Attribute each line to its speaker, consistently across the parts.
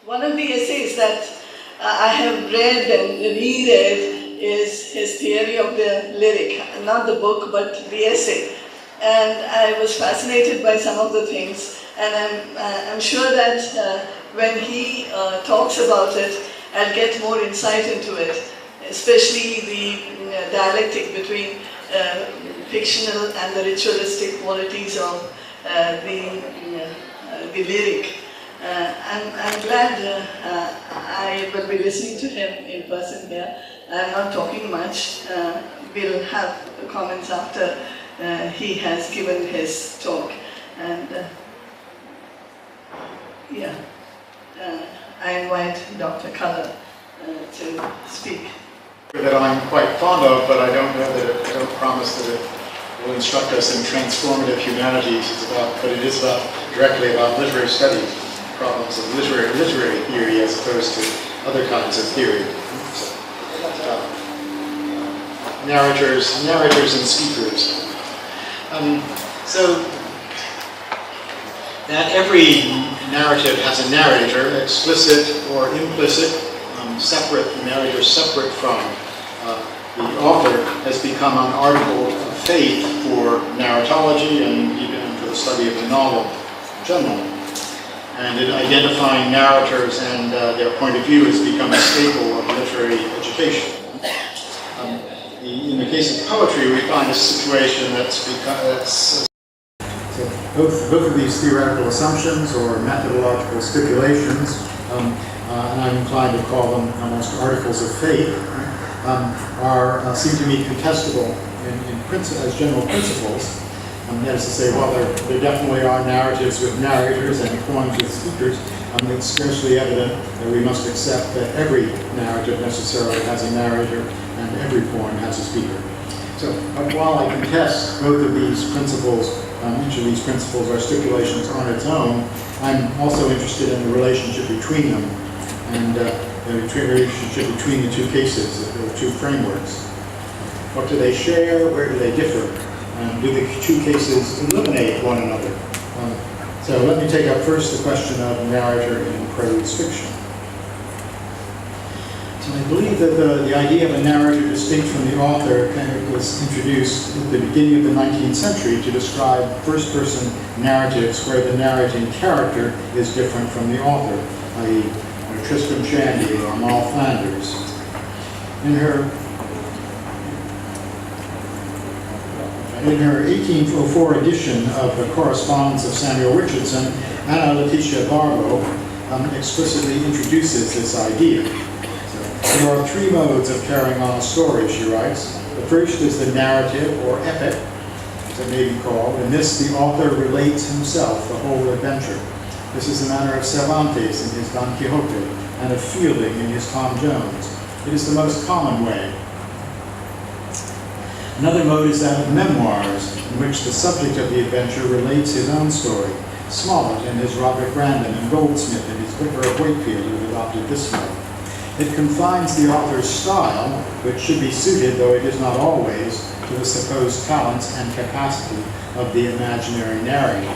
Speaker 1: One of the essays that I have read and reread is his theory of the lyric, not the book, but the essay. And I was fascinated by some of the things, and I'm sure that when he talks about it, I'll get more insight into it, especially the dialectic between fictional and the ritualistic qualities of the lyric. I'm glad I will be listening to him in person here. I'm not talking much. We'll have comments after he has given his talk. And I invite Dr. Culler to speak.
Speaker 2: That I'm quite fond of, but I don't promise that it will instruct us in transformative humanities. But it is directly about literary studies, problems of literary theory as opposed to other kinds of theory. Narrators and speakers. So that every narrative has a narrator, explicit or implicit, separate. The narrator separate from the author has become an article of faith for narratology and even for the study of the novel in general. And in identifying narrators and their point of view has become a staple of literary education. In the case of poetry, we find a situation that's both of these theoretical assumptions or methodological stipulations, and I'm inclined to call them almost articles of faith, seem to me contestable as general principles. That is to say, while there definitely are narratives with narrators and poems with speakers, it's scarcely evident that we must accept that every narrative necessarily has a narrator and every poem has a speaker. So while I contest both of these principles, each of these principles are stipulations on its own, I'm also interested in the relationship between them and the relationship between the two cases, the two frameworks. What do they share? Where do they differ? Do the two cases eliminate one another? So let me take up first the question of narrator in prose fiction. So I believe that the idea of a narrator distinct from the author was introduced at the beginning of the 19th century to describe first-person narratives where the narrating character is different from the author, i.e. Tristram Shandy or Moll Flanders. In her 1804 edition of the Correspondence of Samuel Richardson, Anna Letitia Barlow explicitly introduces this idea. So, there are three modes of carrying on a story, she writes. The first is the narrative or epic, as it may be called. In this, the author relates himself, the whole adventure. This is the manner of Cervantes in his Don Quixote and of Fielding in his Tom Jones. It is the most common way. Another mode is that of memoirs, in which the subject of the adventure relates his own story. Smollett in his Roderick Random and Goldsmith in his Vicar of Wakefield have adopted this mode. It confines the author's style, which should be suited, though it is not always, to the supposed talents and capacity of the imaginary narrator.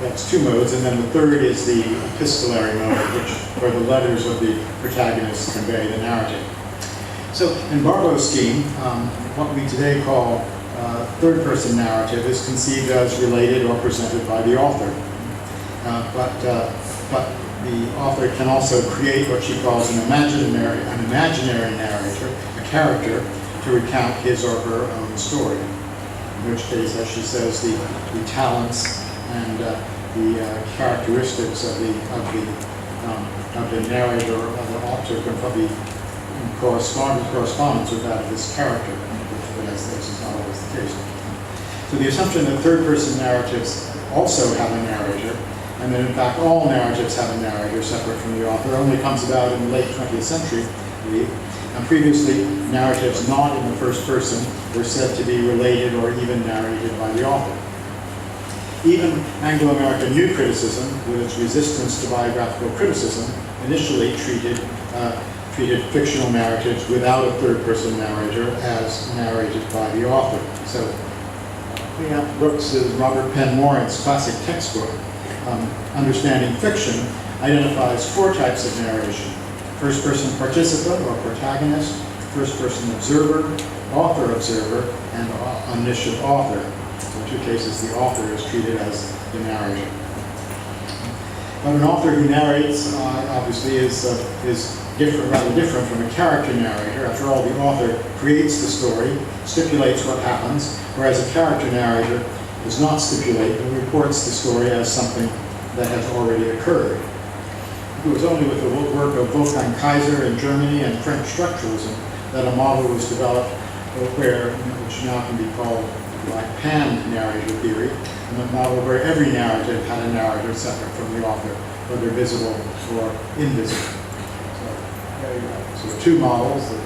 Speaker 2: That's two modes, and then the third is the epistolary mode, where the letters of the protagonist convey the narrative. So, in Barlow's scheme, what we today call third-person narrative is conceived as related or presented by the author. But the author can also create what she calls an imaginary narrator, a character, to recount his or her own story. In which case, as she says, the talents and the characteristics of the narrator or of the author can probably correspondence with that of this character, but as this is not always the case. So the assumption that third-person narratives also have a narrator, and that in fact all narratives have a narrator separate from the author, only comes about in the late 20th century, I believe. And previously, narratives not in the first person were said to be related or even narrated by the author. Even Anglo-American New Criticism, with its resistance to biographical criticism, initially treated fictional narratives without a third-person narrator as narrated by the author. So, we have Brooks's Robert Penn Morris classic textbook, Understanding Fiction, identifies 4 types of narration: first-person participant or protagonist, first-person observer, author-observer, and omniscient author. So in 2 cases, the author is treated as the narrator. But an author who narrates, obviously, is different, rather different from a character narrator. After all, the author creates the story, stipulates what happens, whereas a character narrator does not stipulate, but reports the story as something that has already occurred. It was only with the work of Wolfgang Kaiser in Germany and French structuralism that a model was developed which now can be called like pan-narrator theory, and a model where every narrative had a narrator separate from the author, whether visible or invisible. So there you go. So the 2 models that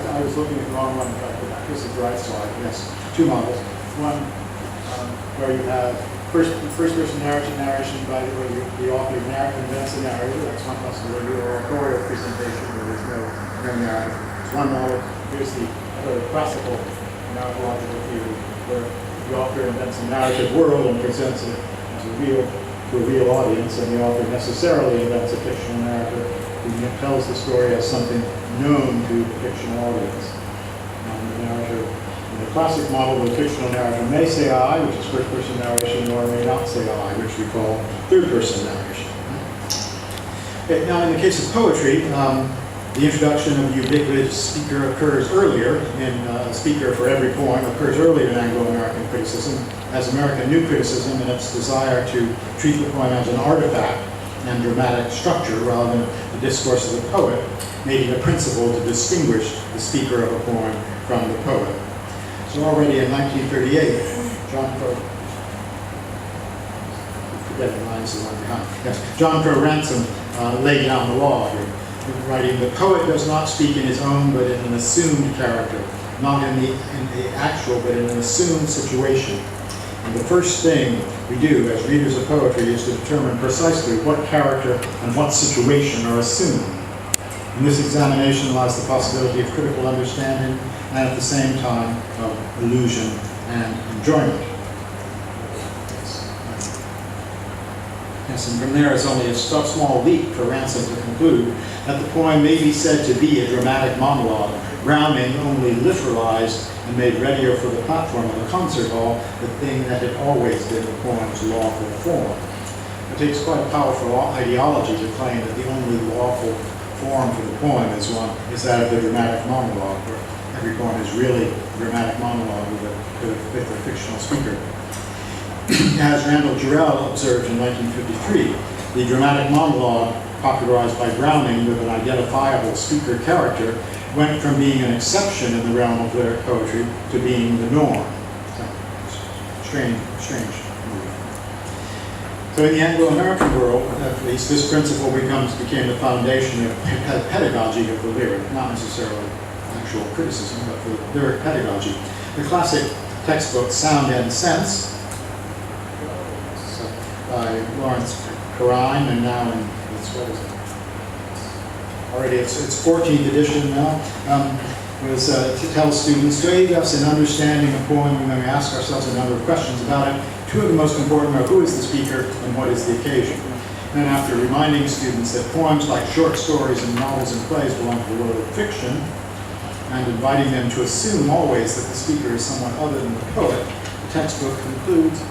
Speaker 2: I was looking at the wrong one, but this is the right slide. Yes, 2 models. One where you have first-person narration by where the author invents a narrator. That's one possibility, or a choral presentation where there's no narrator. It's one model. Here's the other classical narratological theory where the author invents a narrative world and presents it to a real audience, and the author necessarily invents a fictional narrator who tells the story as something known to the fictional audience. The narrator, in the classic model, the fictional narrator may say I, which is first-person narration, or may not say I, which we call third-person narration. Okay, now, in the case of poetry, the introduction of the ubiquitous speaker occurs earlier in speaker for every poem occurs earlier in Anglo-American criticism, as American New Criticism in its desire to treat the poem as an artifact and dramatic structure rather than the discourse of the poet, made it a principle to distinguish the speaker of a poem from the poet. So already in 1938, John Crowe Ransom laid down the law here, writing, "The poet does not speak in his own but in an assumed character, not in the actual but in an assumed situation. And the first thing we do as readers of poetry is to determine precisely what character and what situation are assumed. In this examination lies the possibility of critical understanding and at the same time of illusion and enjoyment." Yes, and from there is only a small leap for Ransom to conclude that the poem may be said to be a dramatic monologue, Browning only literalized and made readier for the platform of the concert hall the thing that had always been the poem's lawful form. It takes quite a powerful ideology to claim that the only lawful form for the poem is that of the dramatic monologue, where every poem is really a dramatic monologue with a fictional speaker. As Randall Jarrell observed in 1953, the dramatic monologue, popularized by Browning with an identifiable speaker character, went from being an exception in the realm of lyric poetry to being the norm. Strange move. So in the Anglo-American world, at least, this principle became the foundation of pedagogy of the lyric, not necessarily actual criticism, but for lyric pedagogy. The classic textbook Sound and Sense by Lawrence Carine, and now in its 14th edition now, was to tell students, to aid us in understanding a poem, we may ask ourselves a number of questions about it. 2 of the most important are who is the speaker and what is the occasion. And then after reminding students that poems like short stories and novels and plays belong to the world of fiction, and inviting them to assume always that the speaker is someone other than the poet, the textbook concludes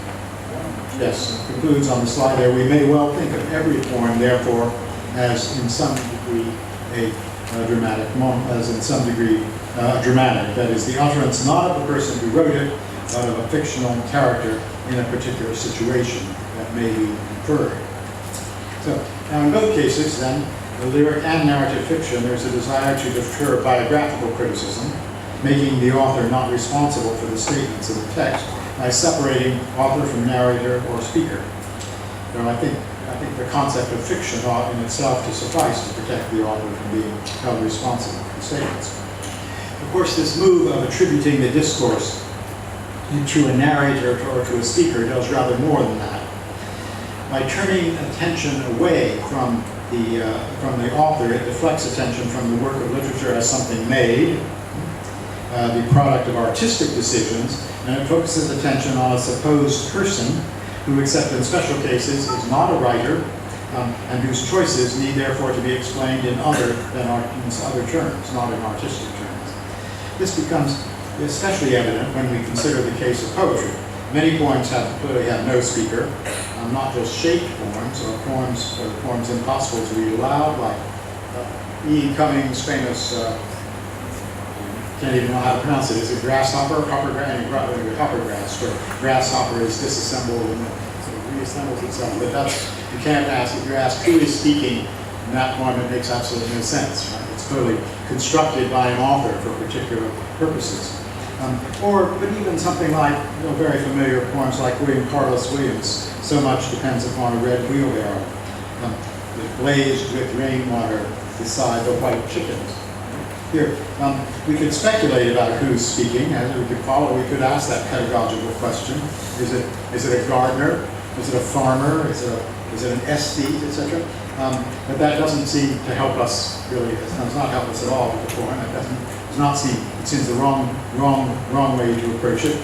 Speaker 2: on the slide there, we may well think of every poem, therefore, as in some degree dramatic, that is, the utterance not of the person who wrote it, but of a fictional character in a particular situation that may be inferred. So, now in both cases, then, the lyric and narrative fiction, there's a desire to deter biographical criticism, making the author not responsible for the statements of the text by separating author from narrator or speaker. So I think the concept of fiction ought in itself to suffice to protect the author from being held responsible for the statements. Of course, this move of attributing the discourse to a narrator or to a speaker does rather more than that. By turning attention away from from the author, it deflects attention from the work of literature as something made, the product of artistic decisions, and it focuses attention on a supposed person who, except in special cases, is not a writer, and whose choices need therefore to be explained in other terms, not in artistic terms. This becomes especially evident when we consider the case of poetry. Many poems clearly have no speaker, not just shaped poems, or poems impossible to read aloud, like E. Cummings' famous, can't even know how to pronounce it, is it grasshopper? Hoppergrass, where grasshopper is disassembled and sort of reassembles itself. But that's, you can't ask, if you ask who is speaking in that poem, it makes absolutely no sense. Right? It's clearly constructed by an author for particular purposes. But even something like very familiar poems like William Carlos Williams, so much depends upon a red wheelbarrow, blazed with rainwater beside the white chickens. Here, we could speculate about who's speaking, and we could ask that pedagogical question. Is it a gardener? Is it a farmer? Is it an aesthete, etc.? But that doesn't seem to help us really. It does not help us at all with the poem. It seems the wrong way to approach it.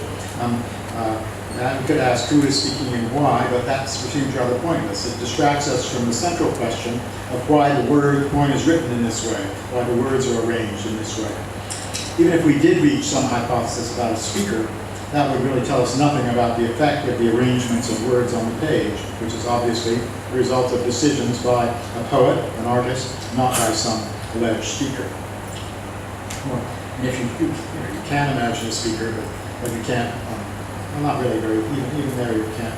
Speaker 2: And we could ask who is speaking and why, but that seems rather pointless. It distracts us from the central question of why the poem is written in this way, why the words are arranged in this way. Even if we did reach some hypothesis about a speaker, that would really tell us nothing about the effect of the arrangements of words on the page, which is obviously the result of decisions by a poet, an artist, not by some alleged speaker. And if you can imagine a speaker, but you can't, well, not really very, even there you can't.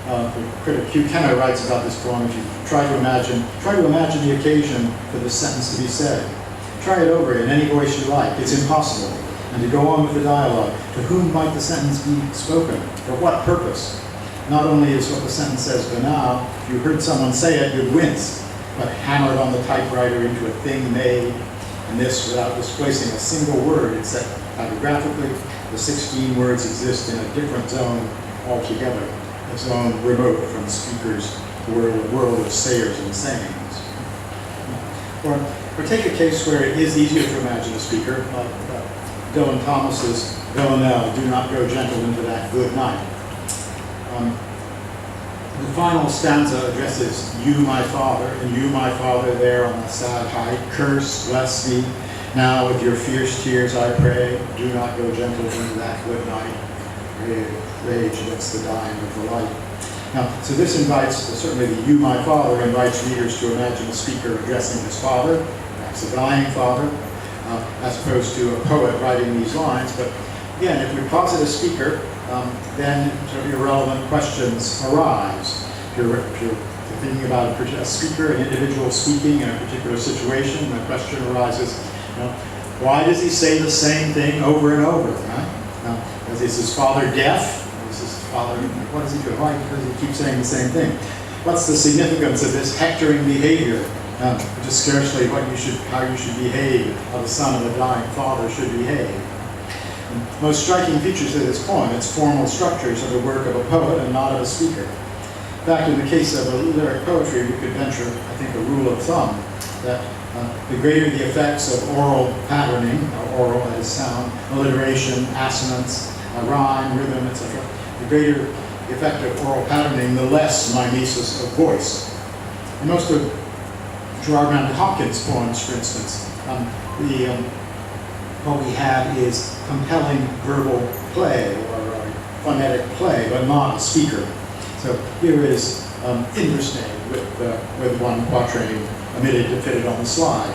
Speaker 2: The critic Hugh Kenner writes about this poem. If you try to imagine the occasion for this sentence to be said. Try it over in any voice you like. It's impossible. And to go on with the dialogue, to whom might the sentence be spoken? For what purpose? Not only is what the sentence says banal, if you heard someone say it, you'd wince, but hammered on the typewriter into a thing made, and this without displacing a single word, except typographically, the 16 words exist in a different zone altogether, a zone remote from the speaker's world of sayers and sayings. Or take a case where it is easier to imagine a speaker, like Dylan Thomas's Villanelle, do not go gentle into that good night. The final stanza addresses you, my father, and you, my father, there on the sad height, curse, bless me. Now with your fierce tears I pray, do not go gentle into that good night. Rage against the dying of the light. Now, so this invites, certainly the you, my father, invites readers to imagine a speaker addressing his father, perhaps a dying father, as opposed to a poet writing these lines. But again, if we posit a speaker, then sort of irrelevant questions arise. If you're thinking about a speaker, an individual speaking in a particular situation, the question arises, why does he say the same thing over and over? Right? Is his father deaf? What does he do? Why does he keep saying the same thing? What's the significance of this hectoring behavior? Which is scarcely how you should behave, how the son of a dying father should behave. And most striking features of this poem, its formal structures, are the work of a poet and not of a speaker. In fact, in the case of lyric poetry, we could venture, I think, a rule of thumb that the greater the effects of oral patterning, oral as sound, alliteration, assonance, rhyme, rhythm, etc., the greater the effect of oral patterning, the less mimesis of voice. In most of Gerard Manley Hopkins' poems, for instance, what we have is compelling verbal play or phonetic play, but not a speaker. So here is interesting with one quatrain omitted to fit it on the slide.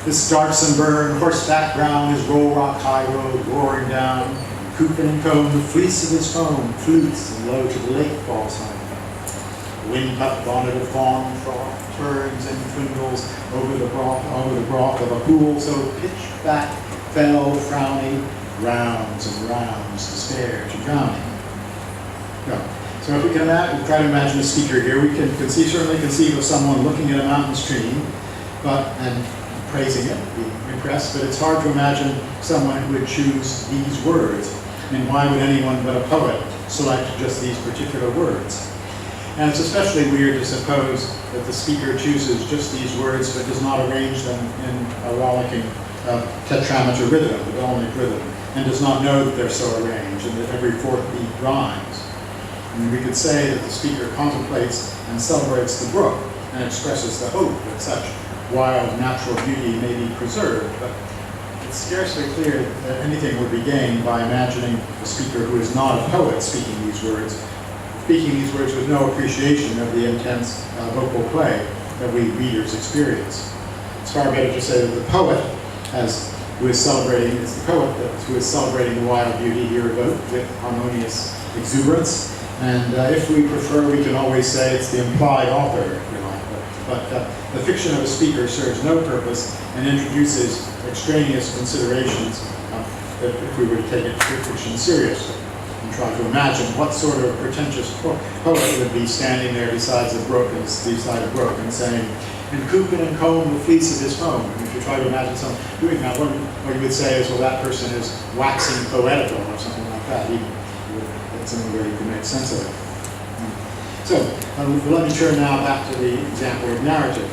Speaker 2: This darksome burn, horseback ground, his roll rock high road roaring down, coop and comb, the fleece of his foam flutes, and low to the lake falls home. Wind-cut bonnet of fawn froth turns and dwindles over the broth of a pool, so pitch back, fell, frowning, rounds and rounds, despair to drowning. So if we can try to imagine a speaker here, we can certainly conceive of someone looking at a mountain stream, and praising it, being impressed, but it's hard to imagine someone who would choose these words. And why would anyone but a poet select just these particular words? And it's especially weird to suppose that the speaker chooses just these words but does not arrange them in a rollicking tetrameter rhythm, the Dolnik rhythm, and does not know that they're so arranged and that every fourth beat rhymes. And we could say that the speaker contemplates and celebrates the brook and expresses the hope that such wild natural beauty may be preserved, but it's scarcely clear that anything would be gained by imagining a speaker who is not a poet speaking these words with no appreciation of the intense vocal play that we readers experience. It's far better to say that the poet, who is celebrating the wild beauty here evoked with harmonious exuberance. And if we prefer, we can always say it's the implied author, if you like. But the fiction of a speaker serves no purpose and introduces extraneous considerations if we were to take it fiction seriously and try to imagine what sort of pretentious poet would be standing there beside a brook and saying, "And coop and comb the fleece of his foam." And if you try to imagine someone doing that, what you would say is, well, that person is waxing poetical or something like that. That's another way you can make sense of it. So, let me turn now back to the example of narrative.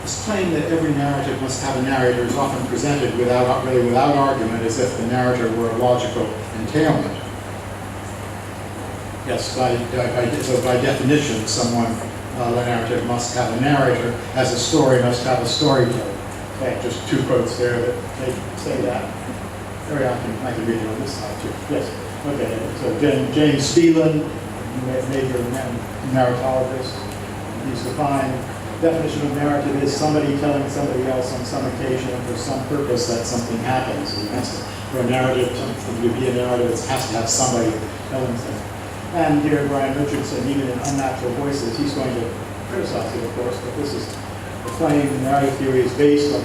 Speaker 2: This claim that every narrative must have a narrator is often presented without argument, as if the narrator were a logical entailment. Yes, so by definition, the narrative must have a narrator, as a story must have a storyteller. Okay, just two quotes there that say that. I can read it on this side too. Yes. Okay. So James Phelan, major narratologist, he's defined definition of narrative is somebody telling somebody else on some occasion for some purpose that something happens. For a narrative, something to be a narrative, it has to have somebody telling something. And here, Brian Richardson, even in Unnatural Voices, he's going to criticize it, of course, but this is the claim narrative theory is based on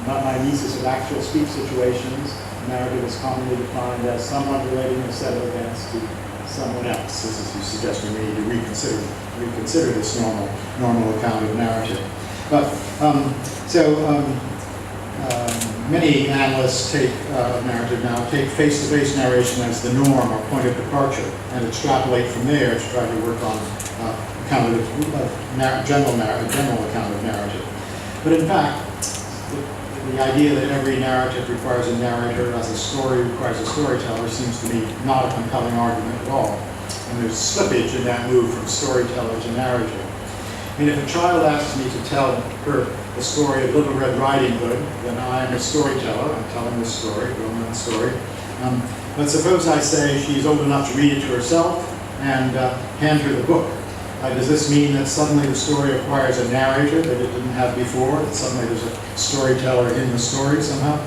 Speaker 2: mimesis of actual speech situations. Narrative is commonly defined as someone relating a set of events to someone else. This is suggesting we need to reconsider this normal account of narrative. But many analysts take narrative now, take face-to-face narration as the norm or point of departure, and extrapolate from there to try to work on general account of narrative. But in fact, the idea that every narrative requires a narrator, as a story requires a storyteller, seems to me not a compelling argument at all. And there's slippage in that move from storyteller to narrator. I mean, if a child asks me to tell her the story of Little Red Riding Hood, then I am a storyteller. I'm telling this story, romance story. But suppose I say she's old enough to read it to herself and hand her the book. Does this mean that suddenly the story acquires a narrator that it didn't have before? That suddenly there's a storyteller in the story somehow?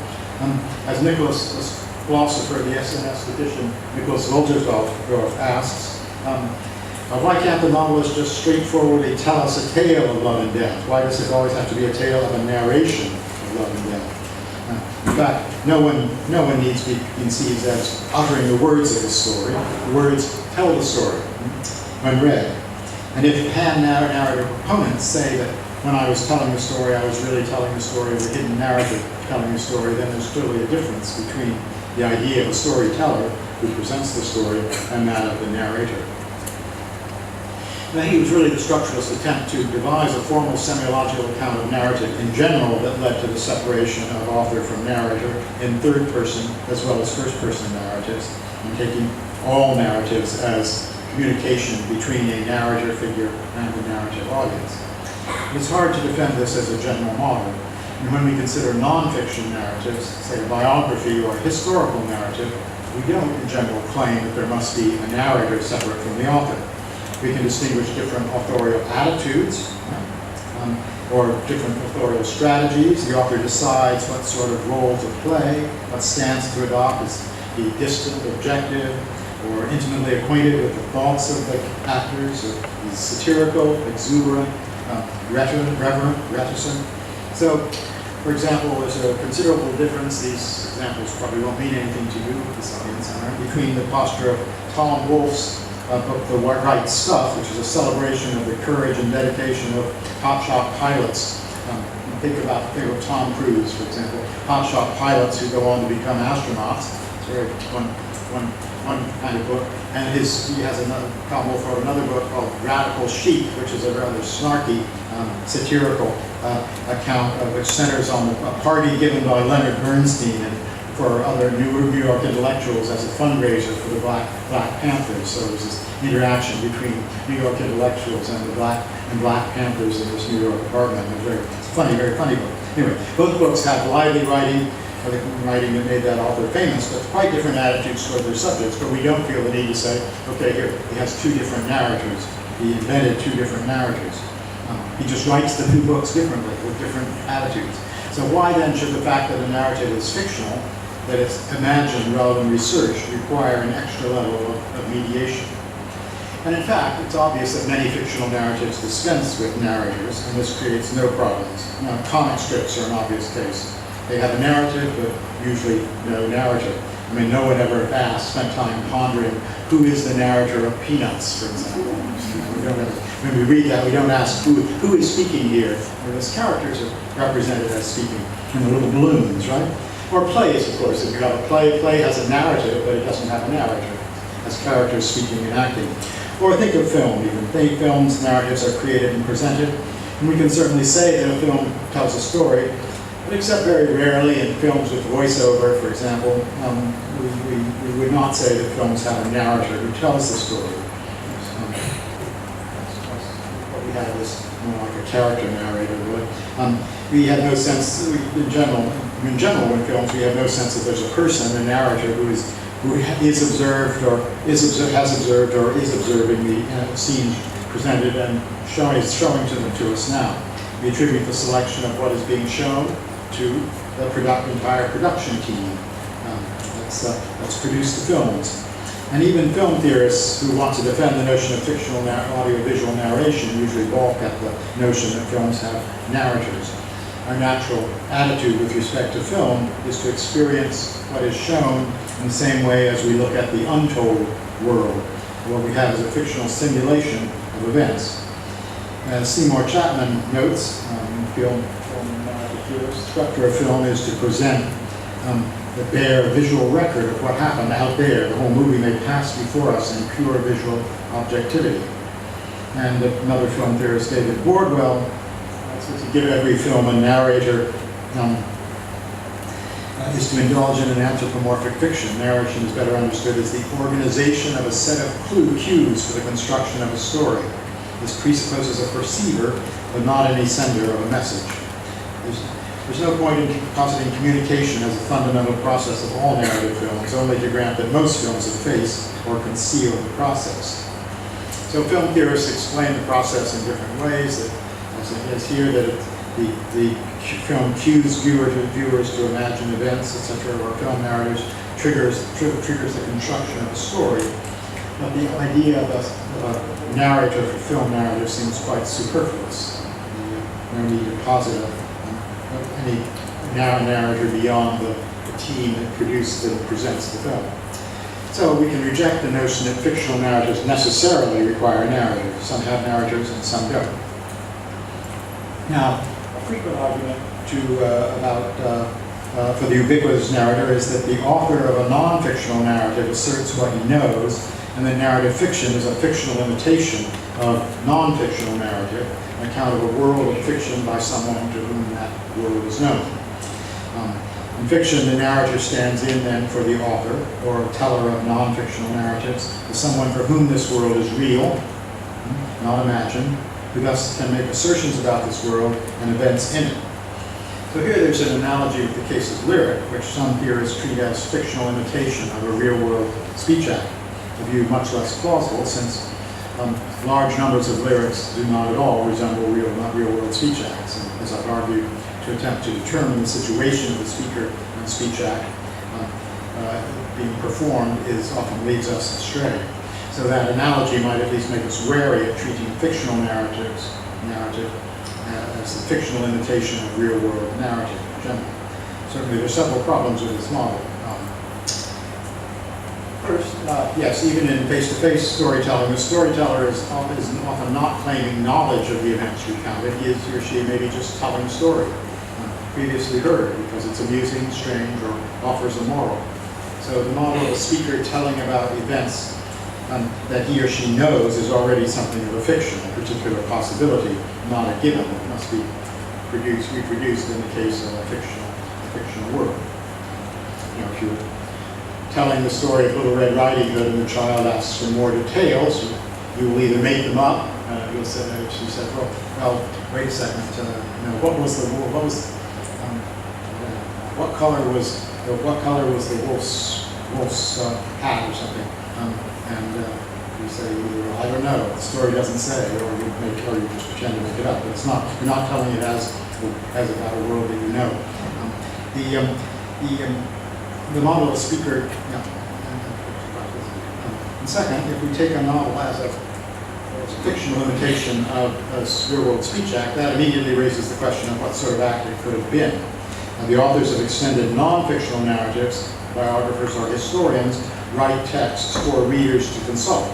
Speaker 2: As Nicholas, philosopher of the SNS edition, Nicholas Woltersdorf asks, why can't the novelist just straightforwardly tell us a tale of love and death? Why does it always have to be a tale of a narration of love and death? In fact, no one needs to be conceived as uttering the words of the story. The words tell the story when read. And if pan-narrative proponents say that when I was telling the story, I was really telling the story of a hidden narrative telling the story, then there's clearly a difference between the idea of a storyteller who presents the story and that of the narrator. Now, he was really the structuralist attempt to devise a formal semiological account of narrative in general that led to the separation of author from narrator in third person as well as first person narratives, and taking all narratives as communication between a narrator figure and the narrative audience. It's hard to defend this as a general model. And when we consider non-fiction narratives, say a biography or a historical narrative, we don't in general claim that there must be a narrator separate from the author. We can distinguish different authorial attitudes or different authorial strategies. The author decides what sort of role to play, what stance to adopt. Is he distant, objective, or intimately acquainted with the thoughts of the actors, or he's satirical, exuberant, reverent, reticent. So, for example, there's a considerable difference, these examples probably won't mean anything to you, this audience, between the posture of Tom Wolfe's book, The Right Stuff, which is a celebration of the courage and dedication of hotshot pilots. Think about Tom Cruise, for example, hotshot pilots who go on to become astronauts. It's very one kind of book. And he has another, Tom Wolfe wrote another book called Radical Chic, which is a rather snarky, satirical account which centers on a party given by Leonard Bernstein and for other New York intellectuals as a fundraiser for the Black Panthers. So there's this interaction between New York intellectuals and the Black Panthers in this New York apartment. It's a very funny book. Anyway, both books have lively writing, the writing that made that author famous, but quite different attitudes toward their subjects. But we don't feel the need to say, okay, here, he has two different narrators. He invented two different narrators. He just writes the two books differently, with different attitudes. So why then should the fact that a narrative is fictional, that it's imagined rather than researched, require an extra level of mediation? And in fact, it's obvious that many fictional narratives dispense with narrators, and this creates no problems. Now, comic strips are an obvious case. They have a narrative, but usually no narrator. I mean, no one ever spent time pondering who is the narrator of Peanuts, for example. When we read that, we don't ask who is speaking here. Whereas characters are represented as speaking in the little balloons, right? Or plays, of course. If you have a play has a narrative, but it doesn't have a narrator. It has characters speaking and acting. Or think of film, even. Films, narratives are created and presented. And we can certainly say that a film tells a story, but except very rarely in films with voiceover, for example, we would not say that films have a narrator who tells the story. What we have is more like a character narrator. But we have no sense, in general, in films, we have no sense that there's a person, a narrator, who is observed or has observed or is observing the scenes presented and is showing to us now. We attribute the selection of what is being shown to the entire production team that's produced the films. And even film theorists who want to defend the notion of fictional audiovisual narration usually balk at the notion that films have narrators. Our natural attitude with respect to film is to experience what is shown in the same way as we look at the untold world. What we have is a fictional simulation of events. As Seymour Chapman notes, film narrative theorist, the structure of film is to present the bare visual record of what happened out there. The whole movie may pass before us in pure visual objectivity. And another film theorist, David Bordwell, to give every film a narrator is to indulge in an anthropomorphic fiction. Narration is better understood as the organization of a set of cues for the construction of a story. This presupposes a perceiver, but not any sender of a message. There's no point in positing communication as a fundamental process of all narrative films, only to grant that most films efface or conceal the process. So film theorists explain the process in different ways. As it is here, that the film cues viewers to imagine events, etc., or film narrators triggers the construction of a story. But the idea of a narrator for film narrative seems quite superfluous. No need to posit any narrator beyond the team that produced and presents the film. So we can reject the notion that fictional narratives necessarily require a narrator. Some have narrators and some don't. Now, a frequent argument for the ubiquitous narrator is that the author of a non-fictional narrative asserts what he knows, and that narrative fiction is a fictional imitation of non-fictional narrative, an account of a world of fiction by someone to whom that world is known. In fiction, the narrator stands in then for the author, or a teller of non-fictional narratives, as someone for whom this world is real, not imagined, who thus can make assertions about this world and events in it. So here there's an analogy with the case of lyric, which some theorists treat as fictional imitation of a real-world speech act, a view much less plausible since large numbers of lyrics do not at all resemble real-world speech acts. And as I've argued, to attempt to determine the situation of the speaker and speech act being performed often leads us astray. So that analogy might at least make us wary of treating fictional narrative as the fictional imitation of real-world narrative in general. Certainly there are several problems with this model. First, yes, even in face-to-face storytelling, the storyteller is often not claiming knowledge of the events recounted. He or she may be just telling a story previously heard because it's amusing, strange, or offers a moral. So the model of a speaker telling about events that he or she knows is already something of a fiction, a particular possibility, not a given that must be reproduced in the case of a fictional world. You know, if you're telling the story of Little Red Riding Hood and the child asks for more details, you will either make them up. You'll say, she said, well, wait a second. What color was the wolf's hat or something? You say either, I don't know, the story doesn't say, or you just pretend to make it up. But it's not. You're not telling it as about a world that you know. The model of a speaker. Yeah. And second, if we take a novel as a fictional imitation of a real-world speech act, that immediately raises the question of what sort of act it could have been. The authors of extended non-fictional narratives, biographers or historians, write texts for readers to consult.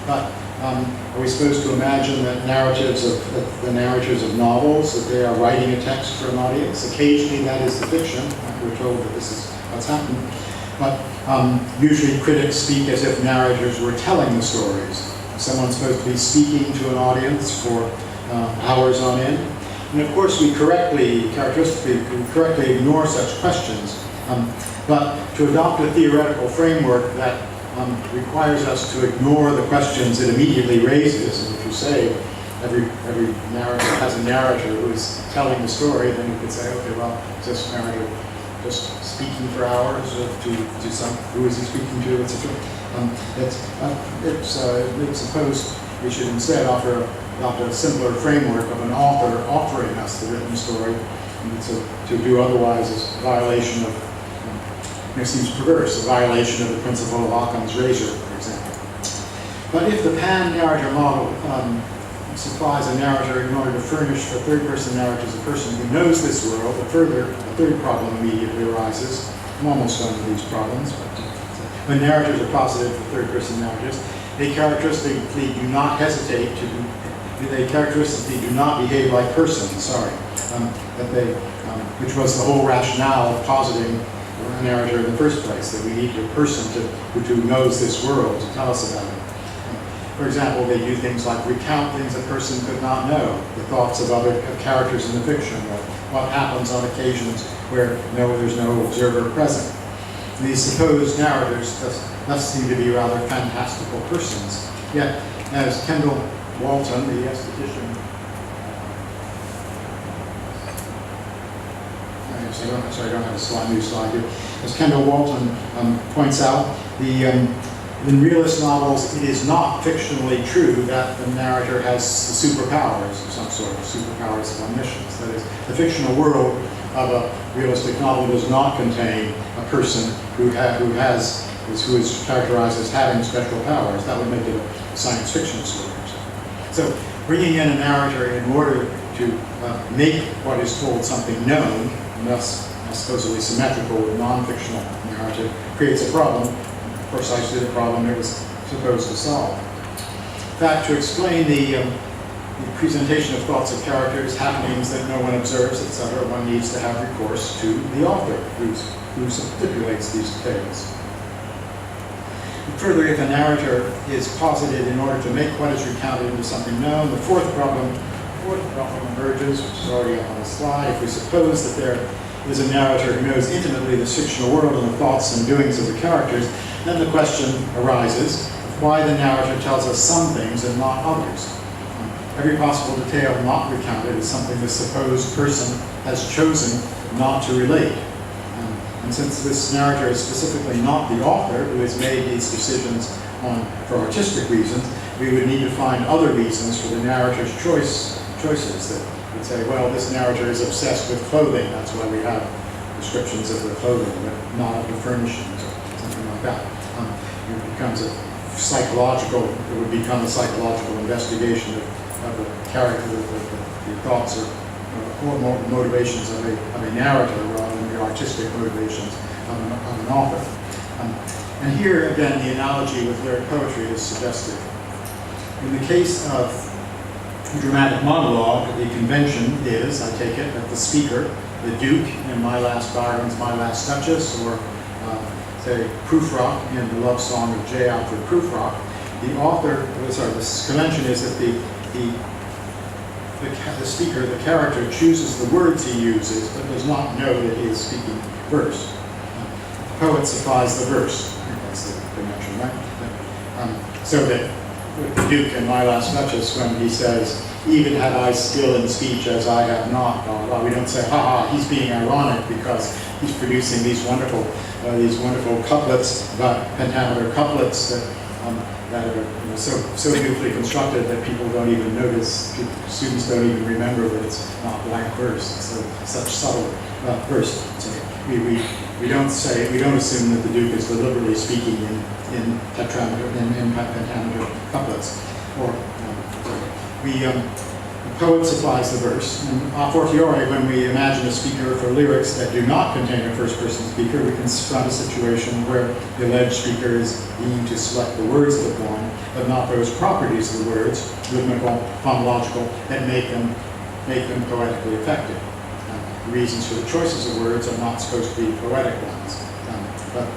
Speaker 2: But are we supposed to imagine that the narrators of novels, that they are writing a text for an audience? Occasionally that is the fiction. We're told that this is what's happened. But usually critics speak as if narrators were telling the stories. Someone's supposed to be speaking to an audience for hours on end. And of course we correctly ignore such questions. But to adopt a theoretical framework that requires us to ignore the questions it immediately raises, and if you say every narrator has a narrator who is telling the story, then you could say, okay, well, is this narrator just speaking for hours to some, who is he speaking to, etc. It's supposed we should instead adopt a simpler framework of an author offering us the written story, and to do otherwise is a violation of, it seems perverse, a violation of the principle of Occam's razor, for example. But if the pan-narrator model supplies a narrator in order to furnish for third-person narrators a person who knows this world, a third problem immediately arises. I'm almost done with these problems, but when narrators are posited for third-person narrators, they characteristically do not behave like persons, which was the whole rationale of positing a narrator in the first place, that we need a person who knows this world to tell us about it. For example, they do things like recount things a person could not know, the thoughts of other characters in the fiction, or what happens on occasions where there's no observer present. And these supposed narrators thus seem to be rather fantastical persons. Yet, as Kendall Walton, the esthetician, I don't have a new slide here. As Kendall Walton points out, in realist novels, it is not fictionally true that the narrator has superpowers, some sort of superpowers of omniscience. That is, the fictional world of a realistic novel does not contain a person who is characterized as having special powers. That would make it a science fiction story. So, bringing in a narrator in order to make what is told something known, and thus supposedly symmetrical with non-fictional narrative, creates a problem. Precisely the problem it was supposed to solve. In fact, to explain the presentation of thoughts of characters, happenings that no one observes, etc., one needs to have recourse to the author who stipulates these details. Further, if a narrator is posited in order to make what is recounted into something known, the fourth problem emerges, which is already up on the slide. If we suppose that there is a narrator who knows intimately the fictional world and the thoughts and doings of the characters, then the question arises of why the narrator tells us some things and not others. Every possible detail not recounted is something the supposed person has chosen not to relate. And since this narrator is specifically not the author who has made these decisions for artistic reasons, we would need to find other reasons for the narrator's choices that would say, well, this narrator is obsessed with clothing, that's why we have descriptions of the clothing, but not of the furnishings or something like that. It would become a psychological investigation of the character, the thoughts or motivations of a narrator rather than the artistic motivations of an author. And here, again, the analogy with lyric poetry is suggestive. In the case of dramatic monologue, the convention is, I take it, that the speaker, the Duke in Byron's My Last Duchess, or say, Prufrock in the love song of J. Alfred Prufrock, the author, this convention is that the speaker, the character, chooses the words he uses, but does not know that he is speaking verse. The poet supplies the verse. That's the convention, right? So that with the Duke in My Last Duchess, when he says, even had I skill in speech as I have not, blah, blah, we don't say, ha ha, he's being ironic because he's producing these wonderful couplets, pentameter couplets that are so beautifully constructed that people don't even notice, students don't even remember that it's not blank verse. So such subtle verse. So we don't assume that the Duke is deliberately speaking in pentameter couplets. Or the poet supplies the verse, and a fortiori, when we imagine a speaker for lyrics that do not contain a first-person speaker, we confront a situation where the alleged speaker is deemed to select the words of the poem, but not those properties of the words, rhythmical, phonological, that make them poetically effective. The reasons for the choices of words are not supposed to be poetic ones. But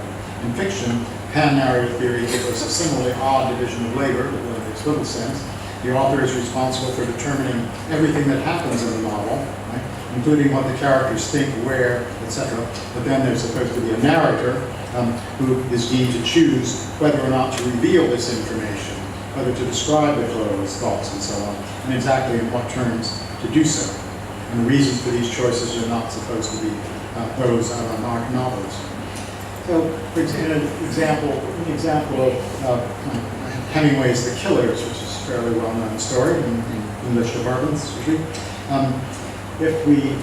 Speaker 2: in fiction, pan-narrative theory gives us a similarly odd division of labor, that makes little sense. The author is responsible for determining everything that happens in the novel, right? Including what the characters think, where, etc. But then there's supposed to be a narrator who is deemed to choose whether or not to reveal this information, whether to describe the clothes, thoughts, and so on, and exactly in what terms to do so. And the reasons for these choices are not supposed to be those of novels. So, for example, an example of Hemingway's The Killers, which is a fairly well-known story in English departments, usually. If we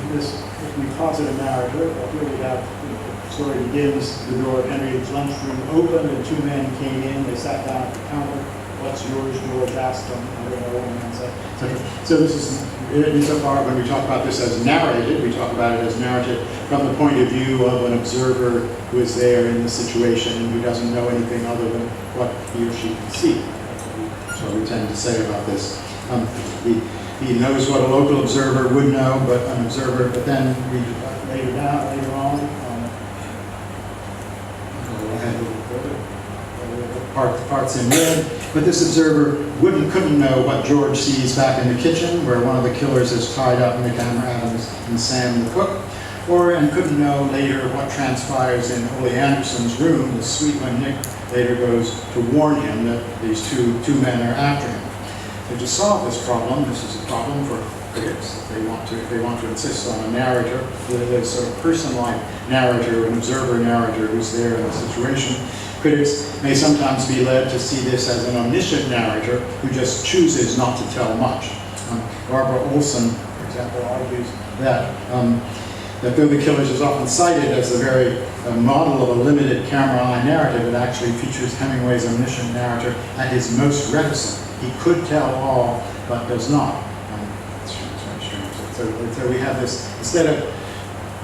Speaker 2: posit a narrative, here we have, the story begins, the door of Henry's lunchroom opened and two men came in, they sat down at the counter. What's yours, George asked them. I don't know, one man said, etc. So this is, insofar when we talk about this as narrated, we talk about it as narrated from the point of view of an observer who is there in the situation and who doesn't know anything other than what he or she can see. That's what we tend to say about this. He knows what a local observer would know, but an observer, but then we later on, parts in red, but this observer couldn't know what George sees back in the kitchen, where one of the killers is tied up, Nick Adams and Sam the cook, and couldn't know later what transpires in Ole Anderson's room, the suite, when Nick later goes to warn him that these two men are after him. So to solve this problem, this is a problem for critics, if they want to insist on a narrator, a sort of person-like narrator, an observer narrator who's there in the situation. Critics may sometimes be led to see this as an omniscient narrator who just chooses not to tell much. Barbara Olson, for example, argues that though The Killers is often cited as the very model of a limited camera eye narrative, it actually features Hemingway's omniscient narrator at his most reticent. He could tell all, but does not. It's very strange. So we have this, instead of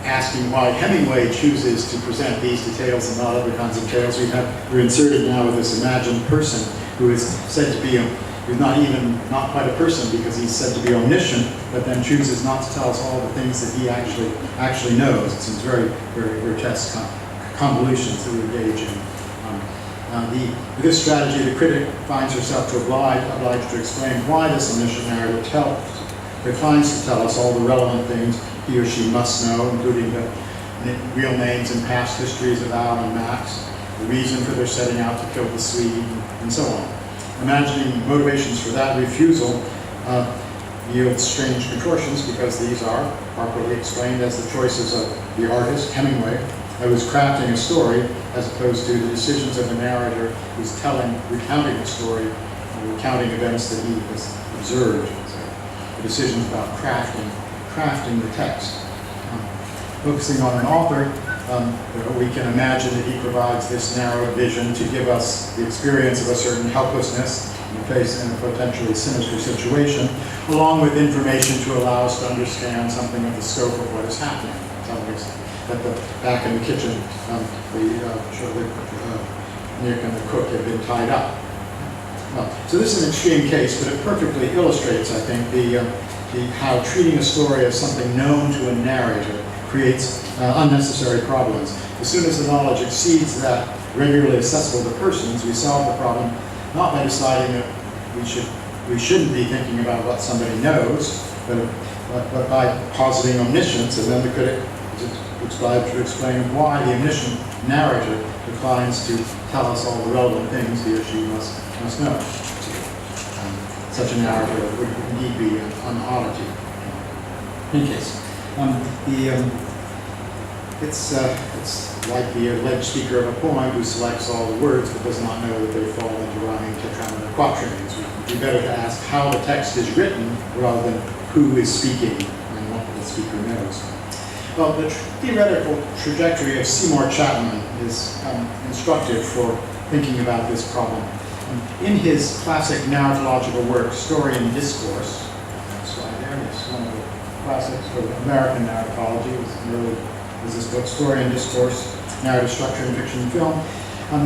Speaker 2: asking why Hemingway chooses to present these details and not other kinds of tales, we're inserted now with this imagined person who is said to be, who's not quite a person because he's said to be omniscient, but then chooses not to tell us all the things that he actually knows. It seems very, very grotesque convolutions that we engage in. With this strategy, the critic finds herself obliged to explain why this omniscient narrator declines to tell us all the relevant things he or she must know, including the real names and past histories of Al and Max, the reason for their setting out to kill the Swede, and so on. Imagining motivations for that refusal yields strange contortions because these are properly explained as the choices of the artist, Hemingway, who is crafting a story, as opposed to the decisions of the narrator who's recounting a story, or recounting events that he has observed. So the decisions about crafting the text. Focusing on an author, we can imagine that he provides this narrow vision to give us the experience of a certain helplessness in a potentially sinister situation, along with information to allow us to understand something of the scope of what is happening. That back in the kitchen, Nick and the cook have been tied up. So this is an extreme case, but it perfectly illustrates, I think, how treating a story as something known to a narrator creates unnecessary problems. As soon as the knowledge exceeds that regularly accessible to persons, we solve the problem not by deciding that we shouldn't be thinking about what somebody knows, but by positing omniscience, and then the critic is obliged to explain why the omniscient narrator declines to tell us all the relevant things he or she must know. Such a narrative would indeed be an oddity. In any case, it's like the alleged speaker of a poem who selects all the words but does not know that they fall into rhyming tetrameter quatrains. It would be better to ask how the text is written rather than who is speaking and what the speaker knows. Well, the theoretical trajectory of Seymour Chapman is instructive for thinking about this problem. In his classic narratological work, Story and Discourse, slide there, it's one of the classics for American narratology, was this book, Story and Discourse, Narrative Structure in Fiction and Film.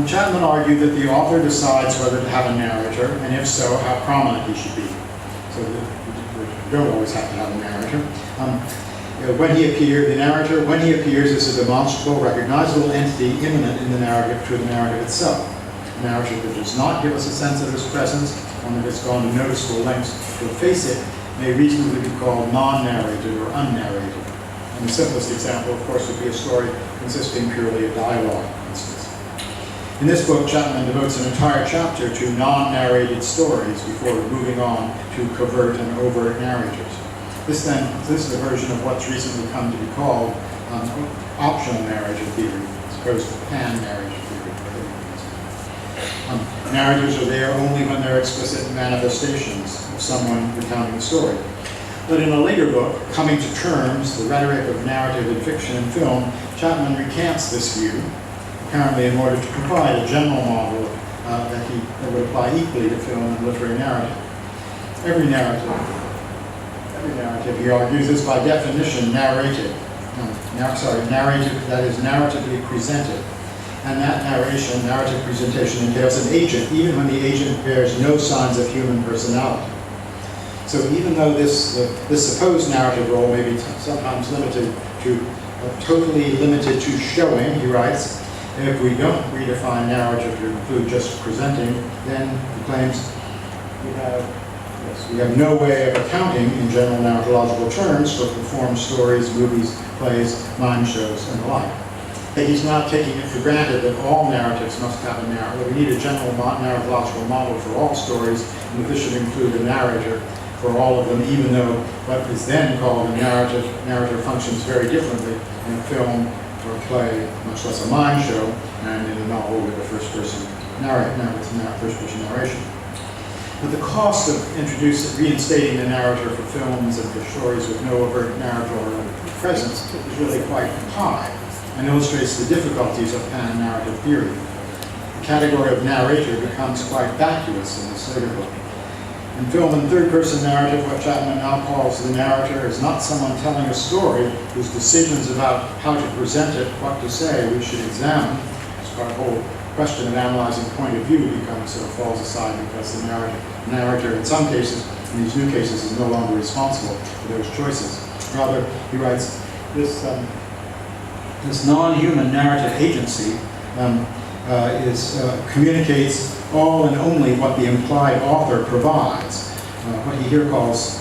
Speaker 2: Chapman argued that the author decides whether to have a narrator, and if so, how prominent he should be. So you don't always have to have a narrator. When he appears as a demonstrable, recognizable entity immanent in the narrative to the narrative itself. A narrative that does not give us a sense of his presence, one that has gone to noticeable lengths to efface it, may reasonably be called non-narrated or unnarrated. And the simplest example, of course, would be a story consisting purely of dialogue, for instance. In this book, Chapman devotes an entire chapter to non-narrated stories before moving on to covert and overt narrators. This is a version of what's recently come to be called optional narrative theory, as opposed to pan-narrative theory. Narrators are there only when they're explicit manifestations of someone recounting the story. But in a later book, Coming to Terms, The Rhetoric of Narrative in Fiction and Film, Chapman recants this view, apparently in order to provide a general model that would apply equally to film and literary narrative. Every narrative, he argues, is by definition narrative, that is narratively presented. And that narrative presentation entails an agent, even when the agent bears no signs of human personality. So even though this supposed narrative role may be sometimes limited to, totally limited to showing, he writes, if we don't redefine narrative to include just presenting, then he claims we have no way of accounting in general narratological terms for performed stories, movies, plays, mime shows, and the like. And he's not taking it for granted that all narratives must have a narrator. We need a general narratological model for all stories, and that this should include a narrator for all of them, even though what is then called a narrator functions very differently in a film or a play, much less a mime show, and in a novel with a first-person narration. But the cost of reinstating the narrator for films and for stories with no overt narrator presence is really quite high, and illustrates the difficulties of pan-narrative theory. The category of narrator becomes quite vacuous in this later book. In film and third-person narrative, what Chapman now calls the narrator is not someone telling a story whose decisions about how to present it, what to say, we should examine. So our whole question of analyzing point of view falls aside because the narrator, in some cases, in these new cases, is no longer responsible for those choices. Rather, he writes, this non-human narrative agency communicates all and only what the implied author provides. What he here calls,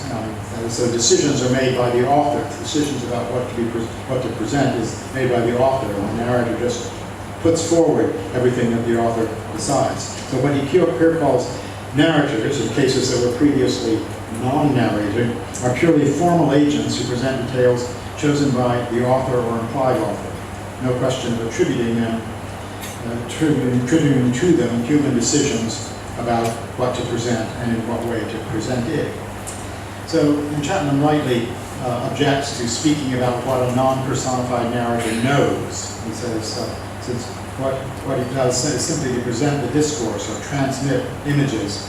Speaker 2: so decisions are made by the author. Decisions about what to present is made by the author, and the narrator just puts forward everything that the author decides. So what he here calls narrators, in cases that were previously non-narrated, are purely formal agents who present details chosen by the author or implied author. No question of attributing to them human decisions about what to present and in what way to present it. So Chapman rightly objects to speaking about what a non-personified narrator knows. He says, since what he does is simply to present the discourse or transmit images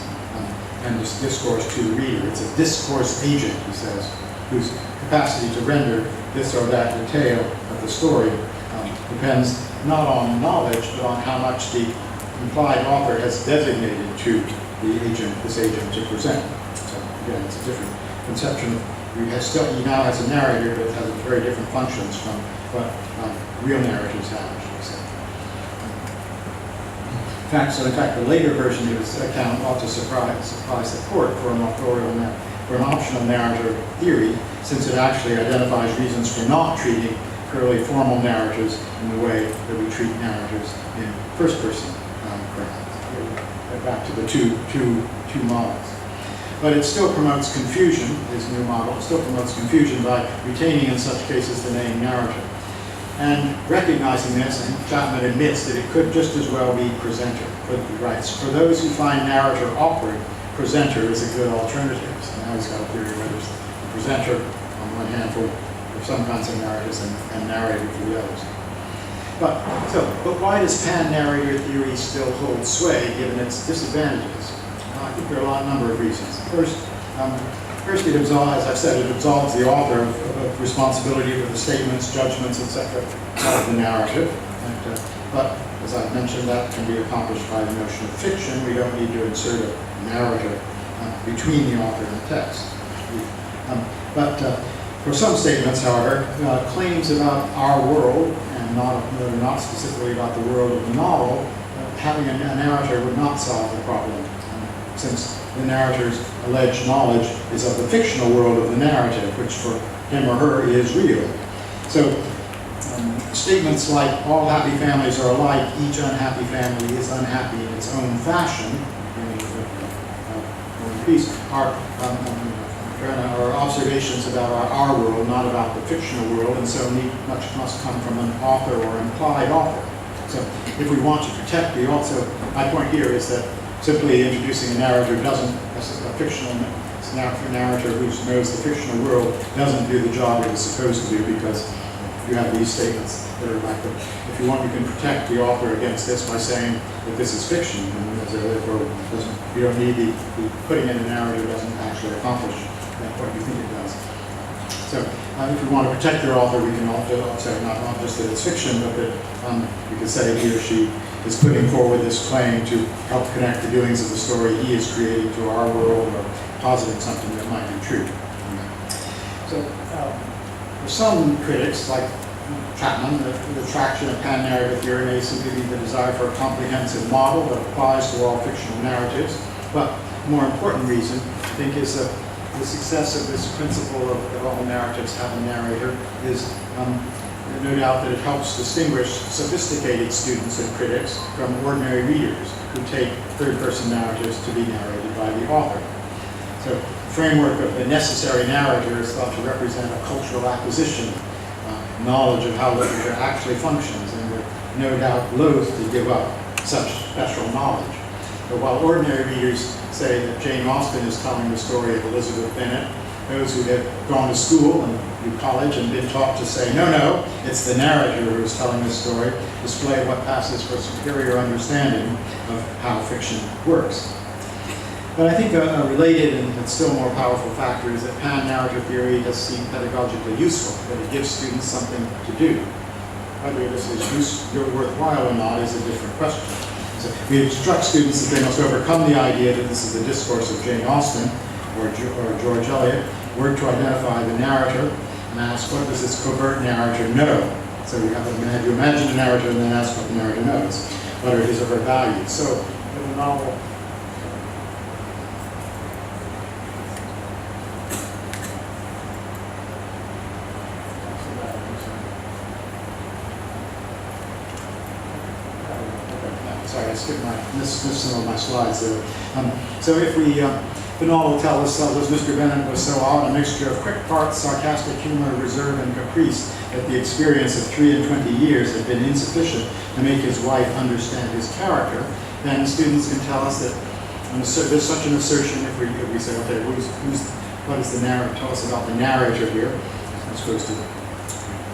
Speaker 2: and this discourse to the reader. It's a discourse agent, he says, whose capacity to render this or that detail of the story depends not on knowledge, but on how much the implied author has designated to this agent to present. So again, it's a different conception of he now has a narrator, but it has very different functions from what real narrators have, shall we say. In fact, the later version of his account ought to supply support for an optional narrator theory, since it actually identifies reasons for not treating purely formal narrators in the way that we treat narrators in first-person crowds. Back to the two models. But it still promotes confusion, his new model, it still promotes confusion by retaining in such cases the name narrator. And recognizing this, and Chapman admits that it could just as well be presenter. But he writes, for those who find narrator awkward, presenter is a good alternative. So now he's got a theory where there's a presenter on one hand for some kinds of narrators and narrator for the others. But why does pan-narrator theory still hold sway given its disadvantages? I think there are a number of reasons. First, it absolves, as I've said, it absolves the author of responsibility for the statements, judgments, etc. of the narrative. But as I've mentioned, that can be accomplished by the notion of fiction. We don't need to insert a narrator between the author and the text. For some statements, however, claims about our world, and not specifically about the world of the novel, having a narrator would not solve the problem, since the narrator's alleged knowledge is of the fictional world of the narrative, which for him or her is real. So statements like all happy families are alike, each unhappy family is unhappy in its own fashion, are observations about our world, not about the fictional world, and so much must come from an author or implied author. So if we want to protect the author, my point here is that simply introducing a narrator doesn't, a fictional narrator who knows the fictional world doesn't do the job it is supposed to do, because you have these statements that are like, if you want, you can protect the author against this by saying that this is fiction, and therefore you don't need the putting in a narrator doesn't actually accomplish what you think it does. So if we want to protect your author, we can also say not just that it's fiction, but that we can say he or she is putting forward this claim to help connect the doings of the story he is creating to our world, or positing something that might be true. So for some critics, like Chapman, the attraction of pan-narrative theory may simply be the desire for a comprehensive model that applies to all fictional narratives. But a more important reason, I think, is that the success of this principle of that all narratives have a narrator is no doubt that it helps distinguish sophisticated students and critics from ordinary readers who take third-person narratives to be narrated by the author. So the framework of the necessary narrator is thought to represent a cultural acquisition, knowledge of how literature actually functions, and we're no doubt loath to give up such special knowledge. But while ordinary readers say that Jane Austen is telling the story of Elizabeth Bennet, those who have gone to school and through college and been taught to say, no, it's the narrator who is telling this story, display what passes for superior understanding of how fiction works. But I think a related and still more powerful factor is that pan-narrative theory does seem pedagogically useful, that it gives students something to do. Whether this is worthwhile or not is a different question. So we instruct students that they must overcome the idea that this is the discourse of Jane Austen or George Eliot, work to identify the narrator, and ask, what does this covert narrator know? So you have to imagine the narrator and then ask what the narrator knows. What are his or her values? So in the novel, sorry, I skipped missed some of my slides there. So if we, the novel tells us Mr. Bennet was so odd, a mixture of quick parts, sarcastic humor, reserve, and caprice, that the experience of 23 years had been insufficient to make his wife understand his character, then students can tell us that there's such an assertion if we say, okay, what is the narrator? Tell us about the narrator here. I'm supposed to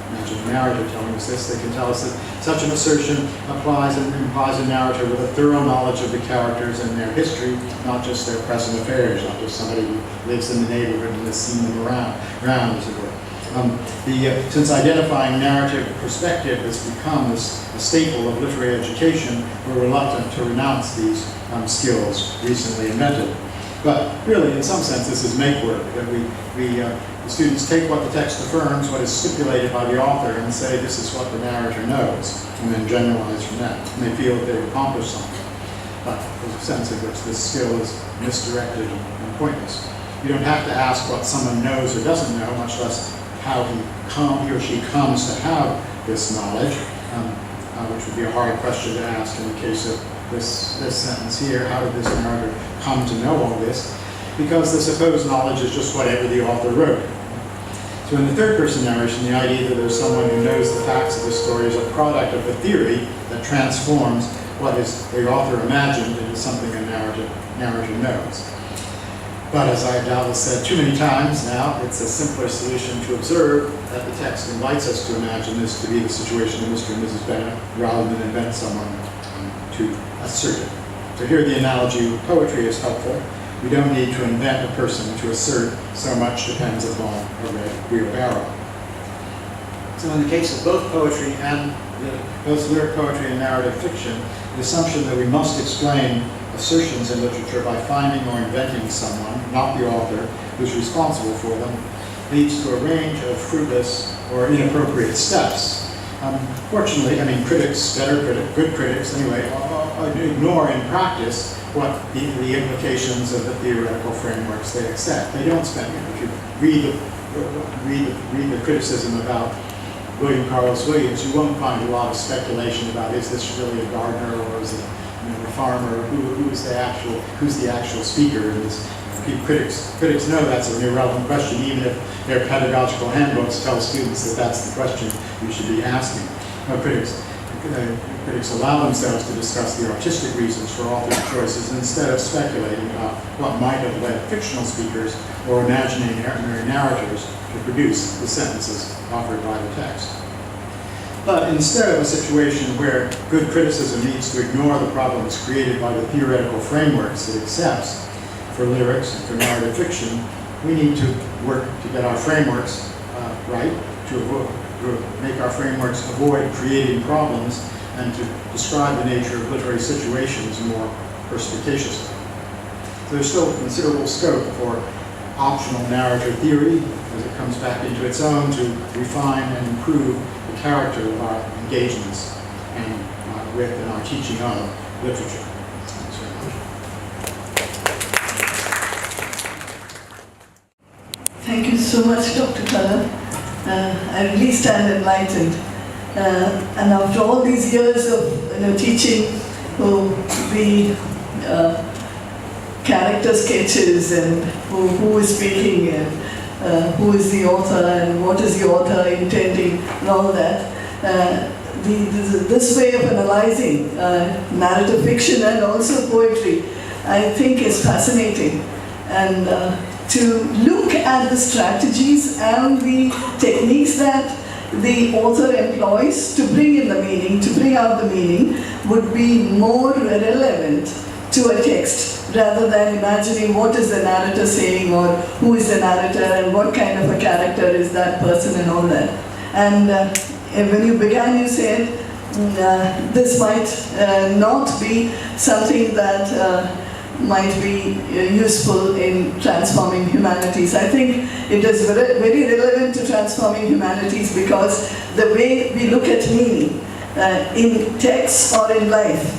Speaker 2: imagine the narrator telling us this. They can tell us that such an assertion applies and implies a narrator with a thorough knowledge of the characters and their history, not just their present affairs, not just somebody who lives in the neighborhood and has seen them around as it were. Since identifying narrative perspective has become a staple of literary education, we're reluctant to renounce these skills recently invented. But really, in some sense, this is make work, that The students take what the text affirms, what is stipulated by the author, and say this is what the narrator knows, and then generalize from that. And they feel that they've accomplished something. But there's a sense in which this skill is misdirected and pointless. You don't have to ask what someone knows or doesn't know, much less how he or she comes to have this knowledge, which would be a hard question to ask in the case of this sentence here. How did this narrator come to know all this? Because the supposed knowledge is just whatever the author wrote. So in the third person narration, the idea that there's someone who knows the facts of the story is a product of a theory that transforms what is the author imagined into something a narrator knows. But as I've doubtless said too many times now, it's a simpler solution to observe that the text invites us to imagine this to be the situation of Mr. and Mrs. Bennet, rather than invent someone to assert it. So here the analogy with poetry is helpful. We don't need to invent a person to assert, so much depends upon a red wheelbarrow. So in the case of both poetry and both lyric poetry and narrative fiction, the assumption that we must explain assertions in literature by finding or inventing someone, not the author, who's responsible for them, leads to a range of fruitless or inappropriate steps. Fortunately, critics, good critics anyway, ignore in practice what the implications of the theoretical frameworks they accept. They don't spend, if you read the criticism about William Carlos Williams, you won't find a lot of speculation about is this really a gardener or is it a farmer, who's the actual speaker in this. Critics know that's an irrelevant question, even if their pedagogical handbooks tell students that that's the question you should be asking. No, critics allow themselves to discuss the artistic reasons for author choices instead of speculating about what might have led fictional speakers or imaginary narrators to produce the sentences offered by the text. But instead of a situation where good criticism needs to ignore the problems created by the theoretical frameworks it accepts for lyrics and for narrative fiction, we need to work to get our frameworks right, to make our frameworks avoid creating problems and to describe the nature of literary situations more perspicaciously. So there's still considerable scope for optional narrative theory as it comes back into its own to refine and improve the character of our engagements and with and our teaching of literature. Thanks very much.
Speaker 1: Thank you so much, Dr. Culler. I really stand enlightened. And after all these years of teaching the character sketches and who is speaking and who is the author and what is the author intending and all that, this way of analyzing narrative fiction and also poetry, I think is fascinating. And to look at the strategies and the techniques that the author employs to bring in the meaning, to bring out the meaning, would be more relevant to a text rather than imagining what is the narrator saying or who is the narrator and what kind of a character is that person and all that. And when you began, you said this might not be something that might be useful in transforming humanities. I think it is very relevant to transforming humanities because the way we look at meaning in text or in life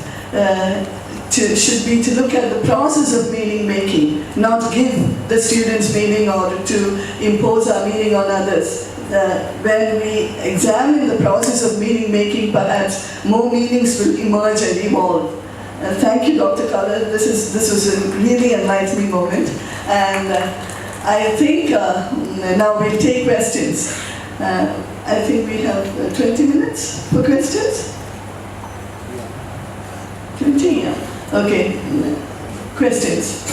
Speaker 1: should be to look at the process of meaning making, not give the students meaning or to impose our meaning on others. When we examine the process of meaning making, perhaps more meanings will emerge and evolve. Thank you, Dr. Culler. This was a really enlightening moment. And I think now we'll take questions. I think we have 20 minutes for questions? 20, yeah. Okay. Questions?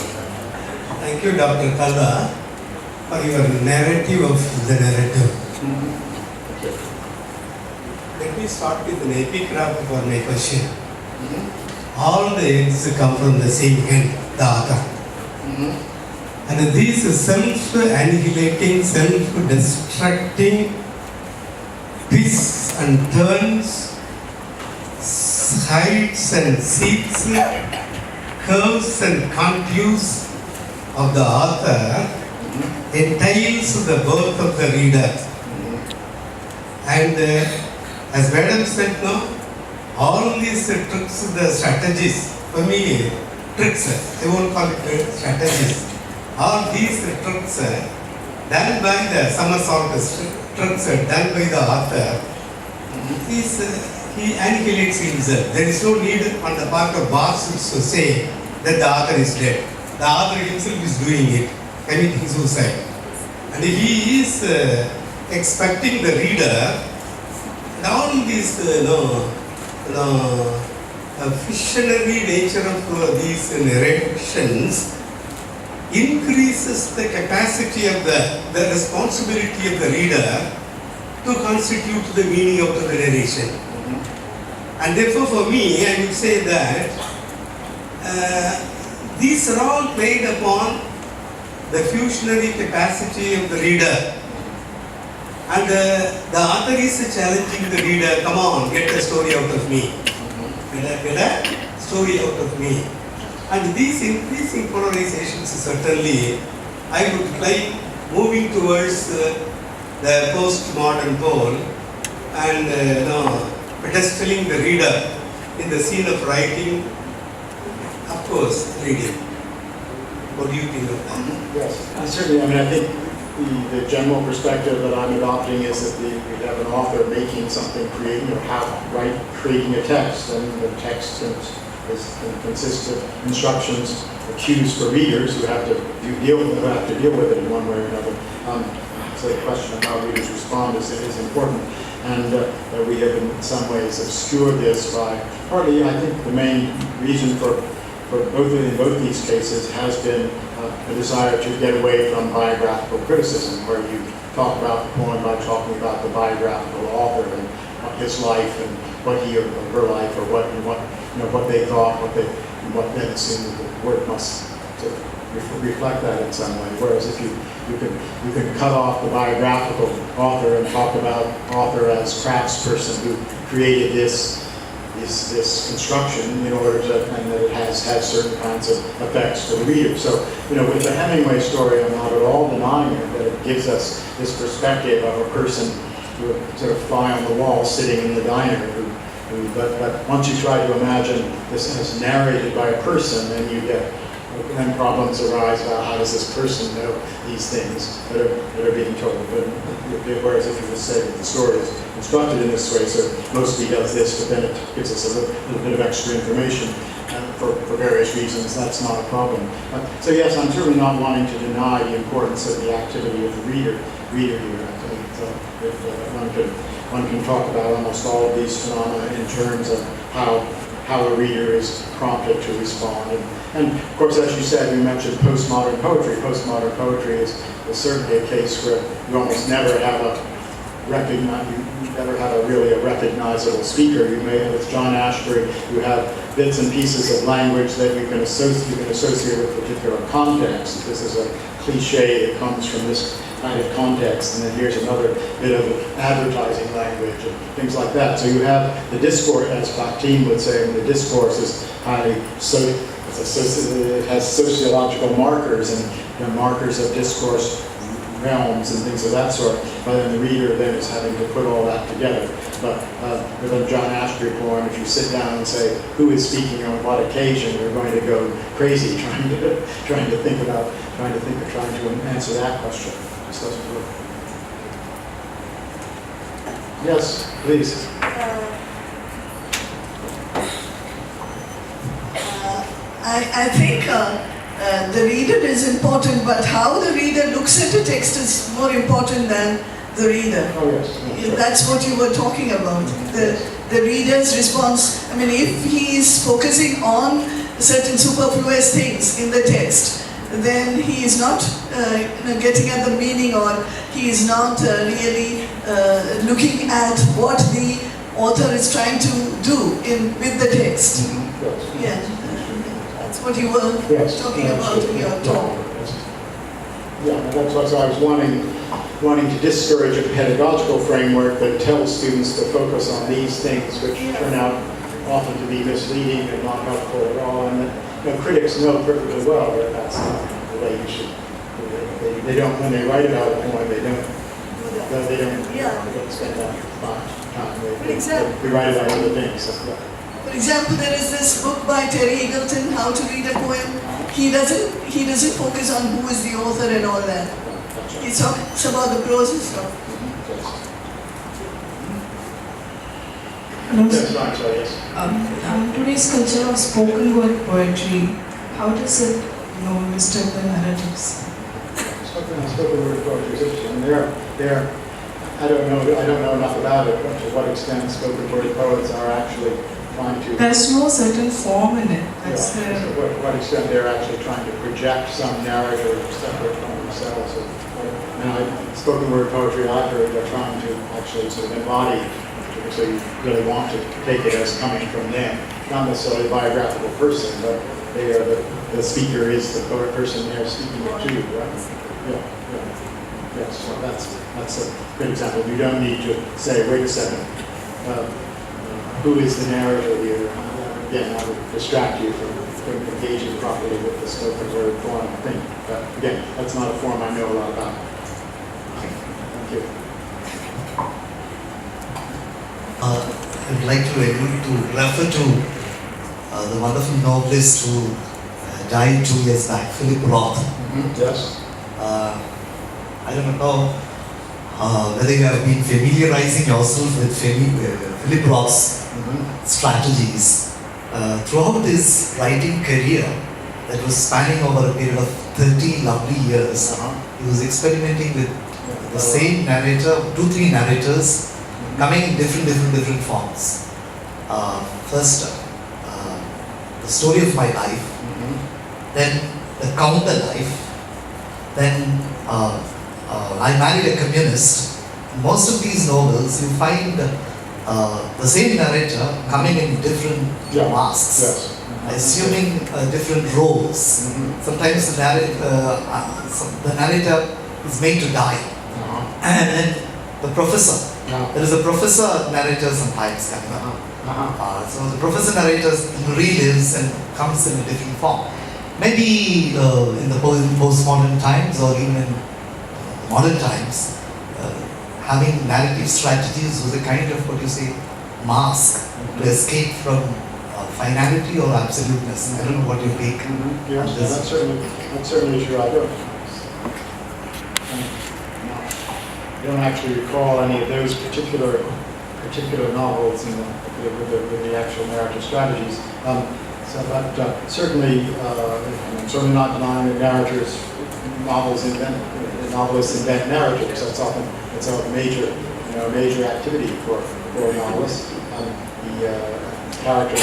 Speaker 3: Thank you, Dr. Culler, for your narrative of the narrator. Let me start with an epigraph for my question. All the eggs come from the same hen, the author. And these self-annihilating, self-destructing twists and turns, heights and seats, curves and contours of the author entails the birth of the reader. And as Madam said, no, all these tricks, the strategies, for me, tricks, I won't call it strategies. All these tricks done by the somersault tricks done by the author, he annihilates himself. There is no need on the part of Bars to say that the author is dead. The author himself is doing it, committing suicide. And he is expecting the reader, and all this visionary nature of these narrations increases the capacity of the responsibility of the reader to constitute the meaning of the narration. And therefore for me, I would say that these are all played upon the fusionary capacity of the reader. And the author is challenging the reader, come on, get a story out of me. Get a story out of me. And these increasing polarizations certainly, I would like moving towards the postmodern pole and pedestaling the reader in the scene of writing, of course, reading. What do you think of that?
Speaker 2: Yes, certainly. I think the general perspective that I'm adopting is that we have an author making something, creating creating a text, and the text consists of instructions or cues for readers who have to deal with it in one way or another. So the question of how readers respond is important, and we have in some ways obscured this by partly. I think the main reason for both these cases has been a desire to get away from biographical criticism, where you talk about the poem by talking about the biographical author and his life and what he or her life, or what they thought, what then assumed that the work must reflect that in some way. Whereas if you can cut off the biographical author and talk about author as craftsperson who created this construction in order to, and that it has certain kinds of effects for the reader. So, with the Hemingway story, I'm not at all denying it, that it gives us this perspective of a person who sort of fly on the wall sitting in the diner, but once you try to imagine this as narrated by a person, then problems arise about how does this person know these things that are being told. Whereas if you just say that the story is constructed in this way, so mostly does this, but then it gives us a little bit of extra information for various reasons, that's not a problem. So yes, I'm certainly not wanting to deny the importance of the activity of the reader here. I think one can talk about almost all of these phenomena in terms of how a reader is prompted to respond. And of course, as you said, you mentioned postmodern poetry. Postmodern poetry is certainly a case where you almost never have really a recognizable speaker. You may, with John Ashbery, you have bits and pieces of language that you can associate with particular context. This is a cliche that comes from this kind of context, and then here's another bit of advertising language and things like that. So you have the discourse, as Bakhtin would say, the discourse is highly it has sociological markers and markers of discourse realms and things of that sort, but then the reader then is having to put all that together. But with a John Ashbery poem, if you sit down and say, who is speaking on what occasion, you're going to go crazy trying to answer that question. It just doesn't work. Yes, please.
Speaker 1: I think the reader is important, but how the reader looks at the text is more important than the reader.
Speaker 2: Oh, yes. Sure.
Speaker 1: That's what you were talking about. The reader's response. I mean, if he is focusing on certain superfluous things in the text, then he is not getting at the meaning, or he is not really looking at what the author is trying to do with the text.
Speaker 2: Mm-hmm.
Speaker 1: Yes. Yeah. That's what you were talking about in your talk.
Speaker 2: Yeah, that's what I was wanting to discourage a pedagogical framework that tells students to focus on these things, which turn out often to be misleading and not helpful at all. And that, critics know perfectly well that that's not the way you should they don't, when they write about a poem, they don't
Speaker 1: Yeah.
Speaker 2: spend that time.
Speaker 1: But exactly.
Speaker 2: We write about other things. So, yeah.
Speaker 1: For example, there is this book by Terry Eagleton, How to Read a Poem. He doesn't focus on who is the author and all that. He talks about the prose and stuff.
Speaker 2: Yes, right, so yes.
Speaker 4: Today's culture of spoken word poetry, how does it, disturb the narratives?
Speaker 2: Spoken word poetry is interesting. They're, I don't know enough about it, but to what extent spoken word poets are actually trying to.
Speaker 4: There's no certain form in it. That's
Speaker 2: To what extent they're actually trying to project some narrative separate from themselves. Spoken word poetry, I've heard, they're trying to actually sort of embody. So you really want to take it as coming from them, not necessarily a biographical person, but they are the speaker is the person they're speaking to, right? Yeah. Yes, so that's a good example. You don't need to say, wait a second, who is the narrator here? Again, I would distract you from engaging properly with the spoken word form thing. But again, that's not a form I know a lot about. Thank you.
Speaker 5: I would like to refer to the wonderful novelist who died 2 years back, Philip Roth.
Speaker 2: Yes.
Speaker 5: I don't know whether you have been familiarizing yourself with Philip Roth's strategies. Throughout his writing career, that was spanning over a period of 30 lovely years, he was experimenting with the same narrator, 2-3 narrators, coming in different forms. First, the story of my life, then the counter life, then I married a communist. In most of these novels, you find the same narrator coming in different masks, assuming different roles. Sometimes the narrator is made to die, and then the professor. There is a professor narrator sometimes coming up. So the professor narrator relives and comes in a different form. Maybe in the postmodern times or even in modern times, having narrative strategies was a kind of mask to escape from finality or absoluteness. I don't know what you take.
Speaker 2: Yes, that's certainly true. I don't actually recall any of those particular novels with the actual narrative strategies. But certainly, I'm certainly not denying that novelists invent narratives. That's often a major activity for novelists. Character.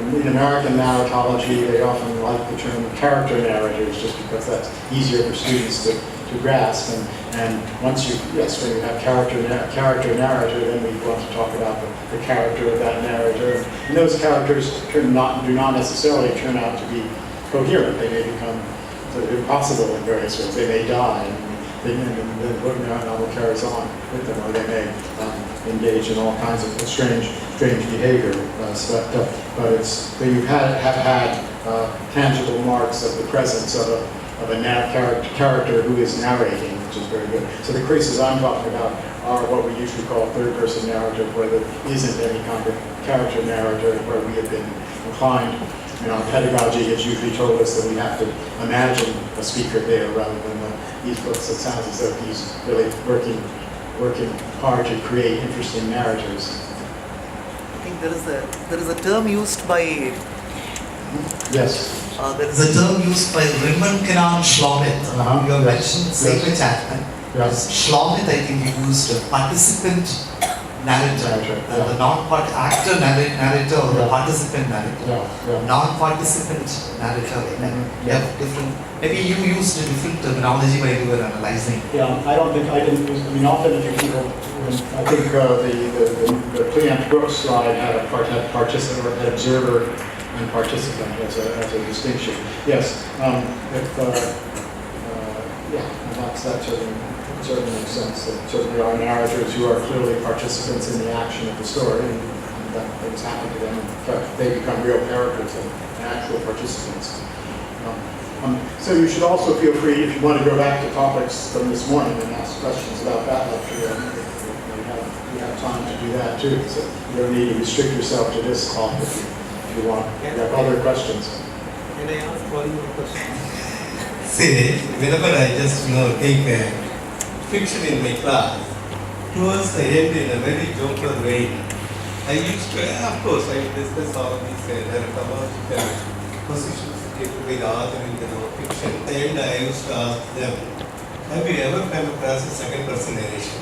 Speaker 2: In American narratology, they often like the term character narrators just because that's easier for students to grasp. And once when you have character narrator, then we want to talk about the character of that narrator. And those characters do not necessarily turn out to be coherent. They may become sort of impossible in various ways. They may die, and the book novel carries on with them, or they may engage in all kinds of strange behavior. But you've had tangible marks of the presence of a character who is narrating, which is very good. So the cases I'm talking about are what we usually call third-person narrative, where there isn't any kind of character narrative, where we have been inclined. Pedagogy has usually told us that we have to imagine a speaker there rather than these books. It sounds as though he's really working hard to create interesting narratives.
Speaker 5: I think there is a term used by
Speaker 2: Yes.
Speaker 5: there is a term used by Raymond Kannur Schlomit. You have mentioned Sacred Chapman.
Speaker 2: Yes.
Speaker 5: Schlomit, I think, he used a participant narrator, the actor narrator or the participant narrator. Non-participant narrator. You have different. Maybe you used a different terminology while you were analyzing.
Speaker 2: Yeah, I don't think I didn't use. Often if people, I think the Cleant Brooks slide had a participant, an observer, and participant as a distinction. Yes, that certainly makes sense. That certainly are narrators who are clearly participants in the action of the story, and that things happen to them. In fact, they become real characters and actual participants. So you should also feel free, if you want to go back to topics from this morning and ask questions about that lecture, you have time to do that too. So you don't need to restrict yourself to this talk if you want. If you have other questions.
Speaker 3: Can I ask one more question? See, whenever I just take fiction in my class, towards the end in a very joker way, I used to, of course, I discuss all these narratological positions taken by the author in the fiction. And I used to ask them, have you ever come across a second person narration?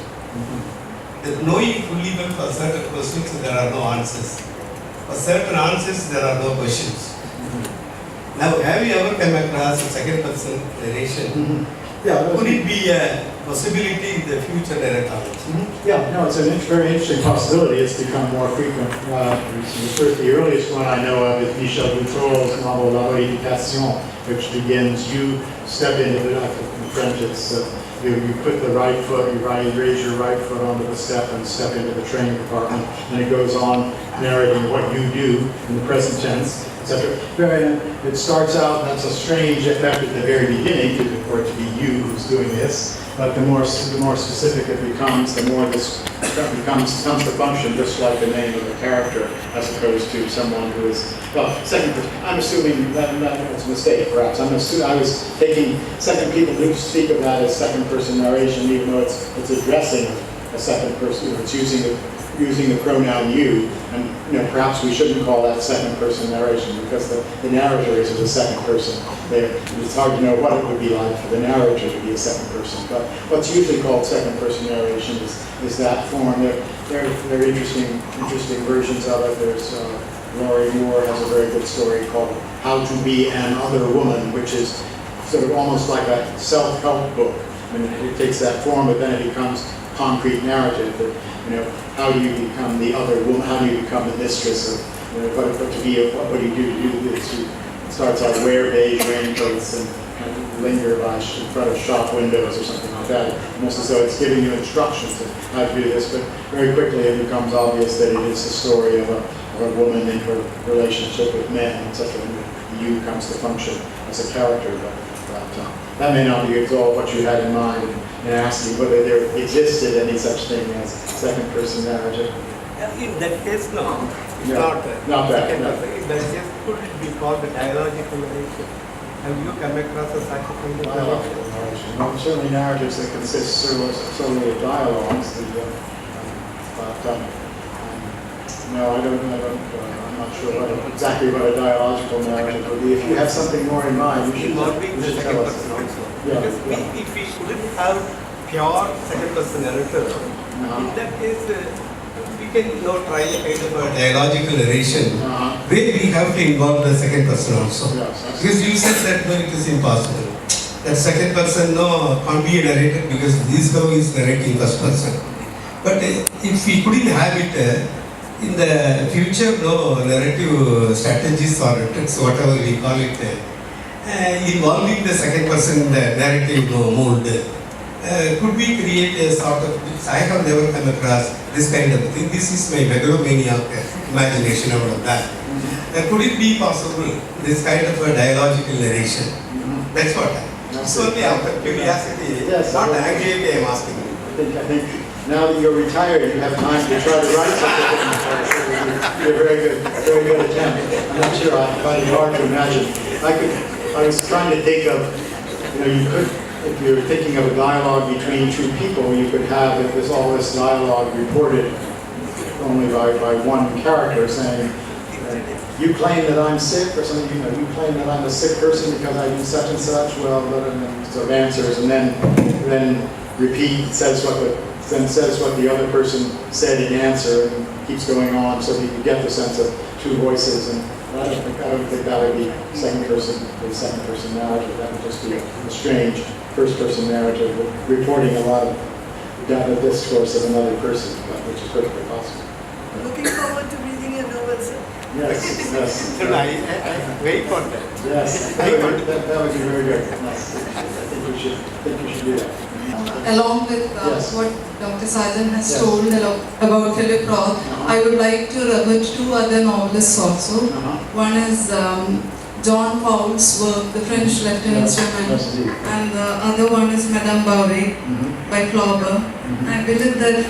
Speaker 3: Knowing fully well for certain questions there are no answers. For certain answers there are no questions. Now, have you ever come across a second person narration?
Speaker 2: Yeah,
Speaker 3: Could it be a possibility in the future narratology?
Speaker 2: Yeah, no, it's a very interesting possibility. It's become more frequent. The earliest one I know of is Michel Boutro's novel La Rééducation, which begins, you step into the, in French it's, you put the right foot, you raise your right foot onto the step and step into the train compartment, and it goes on narrating what you do in the present tense, etc. It starts out, that's a strange effect at the very beginning, for it to be you who's doing this, but the more specific it becomes, the more this becomes the function, just like the name of the character, as opposed to someone who is, well, second person. I'm assuming that's a mistake, perhaps. I was taking second people who speak of that as second person narration, even though it's addressing a second person, it's using the pronoun you, and perhaps we shouldn't call that second person narration because the narrator is a second person. It's hard to know what it would be like for the narrator to be a second person, but what's usually called second person narration is that form. There are interesting versions of it. There's Laurie Moore has a very good story called How to Be an Other Woman, which is sort of almost like a self-help book. I mean, it takes that form, but then it becomes concrete narrative. That, how do you become the other woman? How do you become the mistress of, what do you do this? It starts out wear beige raincoats and linger in front of shop windows or something like that. Almost as though it's giving you instructions on how to do this, but very quickly it becomes obvious that it is the story of a woman in her relationship with men, etc. And you comes to function as a character, but that may not be all what you had in mind in asking whether there existed any such thing as second person narrative.
Speaker 3: In that case, no. It's
Speaker 2: not that.
Speaker 3: In that case, could it be called the dialogical narration? Have you come across a such kind of
Speaker 2: Dialogical narration. Well, certainly narratives that consist solely of dialogues. No, I'm not sure exactly what a dialogical narrative would be. If you have something more in mind, you should tell us.
Speaker 3: Because if we shouldn't have pure second person narrator, in that case, we can try a kind of a dialogical narration where we have to involve the second person also.
Speaker 2: Yes,
Speaker 3: because you said that it is impossible. That second person can't be a narrator because this fellow is narrating first person. But if we couldn't have it, in the future, narrative strategies or tricks, whatever we call it, involving the second person narrative mold, could we create a sort of, I have never come across this kind of thing. This is my megalomaniac imagination about that. Could it be possible, this kind of a dialogical narration? That's what it's only out of curiosity, not anxiety I am asking you.
Speaker 2: I think now that you're retired, you have time to try to write something. You're a very good attempt. I'm not sure, I find it hard to imagine. I was trying to think of, you could, if you're thinking of a dialogue between two people, you could have, if there's all this dialogue reported only by one character saying, you claim that I'm sick, or something, you claim that I'm a sick person because I do such and such, well, and sort of answers, and then repeat, says what the other person said in answer, and keeps going on, so you can get the sense of two voices. And I don't think that would be second person narrative. That would just be a strange first person narrative reporting a lot of data discourse of another person, which is perfectly possible.
Speaker 1: Looking forward to reading your novel, sir.
Speaker 2: Yes.
Speaker 3: I wait for that.
Speaker 2: Yes, that would be very good. Nice. I think we should do that.
Speaker 6: Along with what Dr. Sajan has told about Philip Roth, I would like to revert two other novelists also. One is John Paul's work, The French Letter Instrument,
Speaker 2: Yes, indeed.
Speaker 6: and the other one is Madame Bovary by Flaubert. I believe that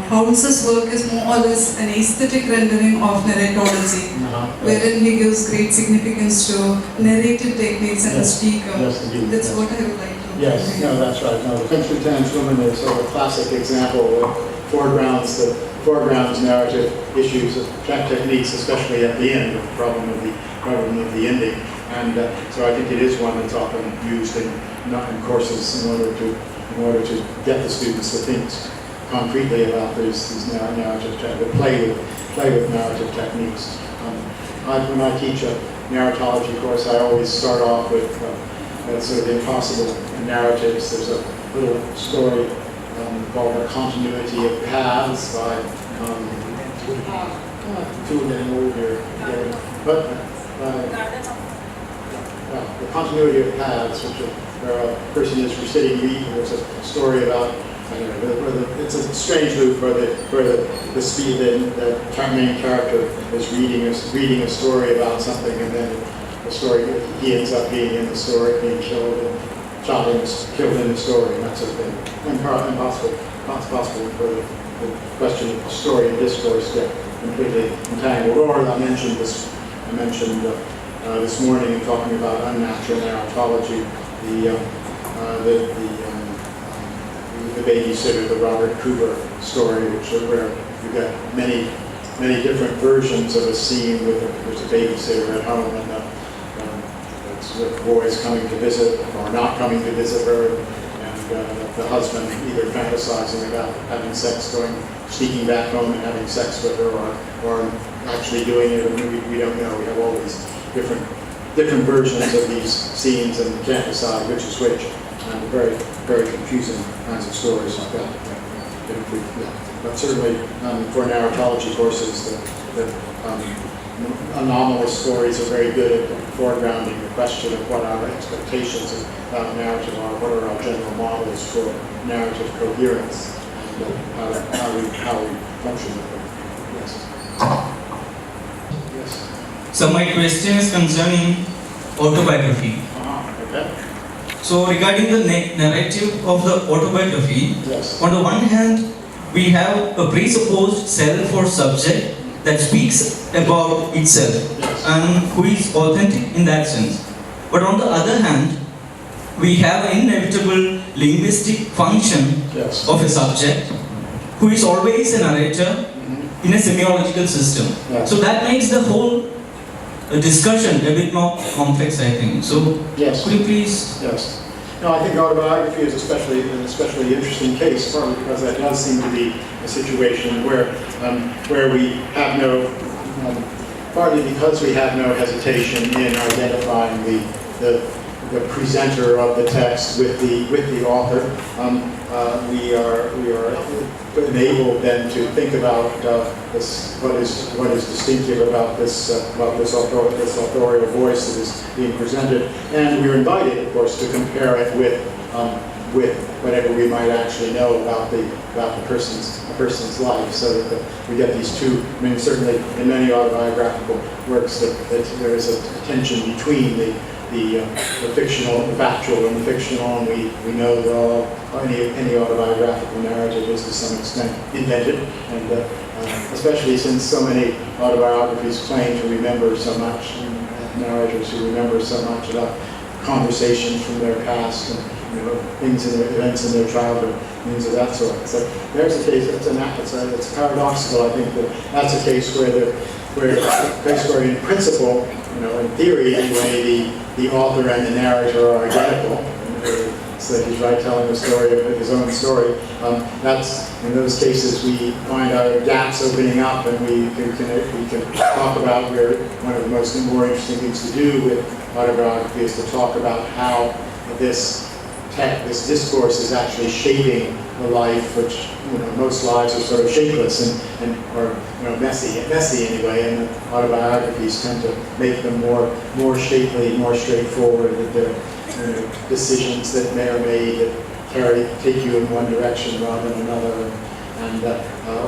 Speaker 6: Paul's work is more or less an aesthetic rendering of narratology, wherein he gives great significance to narrative techniques and the speaker.
Speaker 2: Yes, indeed.
Speaker 6: That's what I would like to.
Speaker 2: Yes, no, that's right. No, the French Lieutenant's Woman is sort of a classic example of foregrounds narrative issues of techniques, especially at the end, the problem of the ending. And so I think it is one that's often used in courses in order to get the students to think concretely about these narrative techniques, play with narrative techniques. When I teach a narratology course, I always start off with sort of the impossible narratives. There's a little story called The Continuity of Paths by two getting old here. But The Continuity of Paths, where a person is sitting reading. There's a story about, it's a strange loop where the main character is reading a story about something, and then the story, he ends up being in the story, being killed in the story, and that sort of thing. Impossible for the question of story and discourse get completely entangled. Or I mentioned this morning in talking about unnatural narratology, the babysitter, the Robert Culler story, where you get many different versions of a scene with there's a babysitter at home, and it's with boys coming to visit or not coming to visit her, and the husband either fantasizing about having sex, sneaking back home and having sex with her, or actually doing it. We don't know. We have all these different versions of these scenes, and we can't decide which is which. Very, very confusing kinds of stories like that. But certainly for narratology courses, the anomalous stories are very good at foregrounding the question of what our expectations about narrative are, what are our general models for narrative coherence, and how we function with them. Yes. Yes.
Speaker 7: So my question is concerning autobiography.
Speaker 2: Okay.
Speaker 7: So regarding the narrative of the autobiography,
Speaker 2: Yes.
Speaker 7: on the one hand, we have a presupposed self or subject that speaks about itself and who is authentic in that sense. But on the other hand, we have an inevitable linguistic function
Speaker 2: Yes.
Speaker 7: of a subject who is always a narrator in a semiological system.
Speaker 2: Yes.
Speaker 7: So that makes the whole discussion a bit more complex, I think. So
Speaker 2: Yes.
Speaker 7: could you please?
Speaker 2: Yes. No, I think autobiography is an especially interesting case, partly because that does seem to be a situation where we have no, partly because we have no hesitation in identifying the presenter of the text with the author. We are enabled then to think about what is distinctive about this authorial voice that is being presented, and we're invited, of course, to compare it with whatever we might actually know about the person's life, so that we get these two. I mean, certainly in many autobiographical works, that there is a tension between the fictional, the factual, and the fictional, and we know that any autobiographical narrative is to some extent invented, and especially since so many autobiographies claim to remember so much, and narrators who remember so much about conversations from their past, and events in their childhood, things of that sort. So there's a case. It's paradoxical. I think that's a case where in principle, in theory anyway, the author and the narrator are identical. So that he's telling the story of his own story. That's in those cases we find our gaps opening up, and we can talk about where one of the more interesting things to do with autobiography is to talk about how this discourse is actually shaping the life, which most lives are sort of shapeless or messy anyway, and the autobiographies tend to make them more shapely, more straightforward. That they're decisions that may or may take you in one direction rather than another. and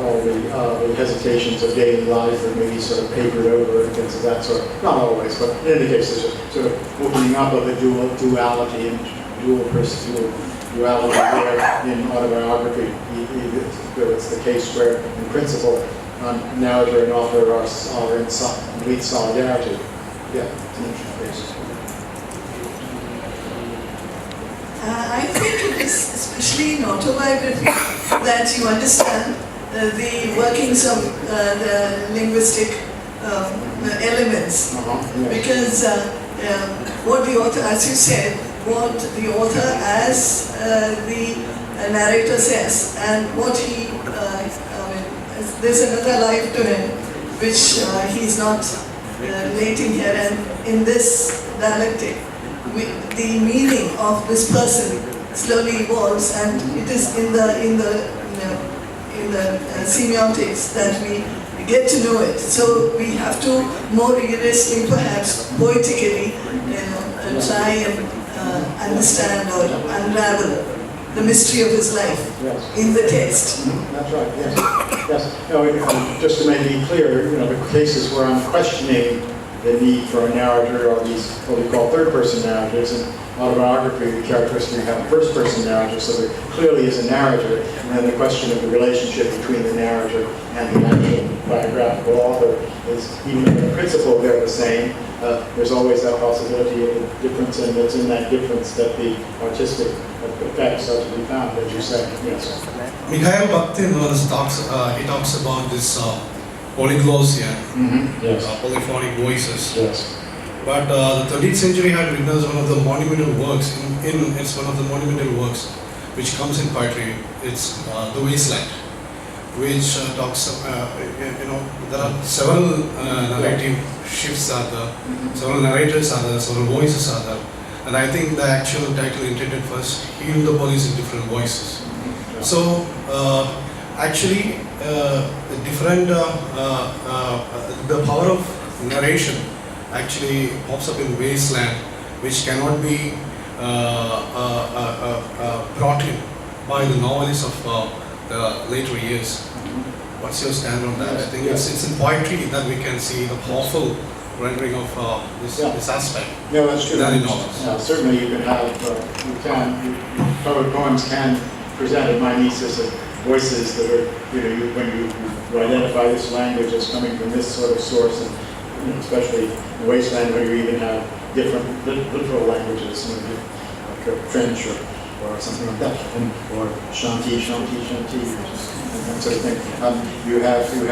Speaker 2: all the hesitations of daily life that may be sort of papered over and things of that sort. Not always, but in any case, there's a sort of opening up of the duality and duality there in autobiography. It's the case where, in principle, narrator and author are in complete solidarity. Yeah, it's an interesting case.
Speaker 1: I think it is, especially in autobiography, that you understand the workings of the linguistic elements.
Speaker 2: Yes.
Speaker 1: Because what the author, as you said, what the author as the narrator says, and what he, there's another life to him, which he's not relating here, and in this dialectic, the meaning of this person slowly evolves, and it is in the semiotics that we get to know it. So we have to more rigorously, perhaps poetically, try and understand or unravel the mystery of his life in the text.
Speaker 2: That's right. Yes. Yes. No, just to make it clear, the cases where I'm questioning the need for a narrator are these what we call third-person narrators. In autobiography, the characteristic have a first-person narrator, so there clearly is a narrator. And then the question of the relationship between the narrator and the actual biographical author is, even if in principle they're the same, there's always that possibility of a difference, and it's in that difference that the artistic effects are to be found, as you say. Yes.
Speaker 3: Mikhail Bakhtin talks about this polyglossia,
Speaker 2: Yes.
Speaker 3: polyphonic voices.
Speaker 2: Yes.
Speaker 3: But the 13th century had written as one of the monumental works. It's one of the monumental works which comes in poetry. It's The Wasteland, which talks. There are several narrative shifts are there, several narrators are there, several voices are there, and I think the actual title intended first heal the bodies in different voices. So actually, the different the power of narration actually pops up in Wasteland, which cannot be brought in by the novelists of the later years. What's your stand on that? I think it's in poetry that we can see the powerful rendering of this aspect.
Speaker 2: No, that's true.
Speaker 3: Than in novels.
Speaker 2: Certainly, you can have poems can present a mimesis of voices that are, when you identify this language as coming from this sort of source, and especially in Wasteland, where you even have different literal languages, like French or something like that, or Shanti, that sort of thing. You have your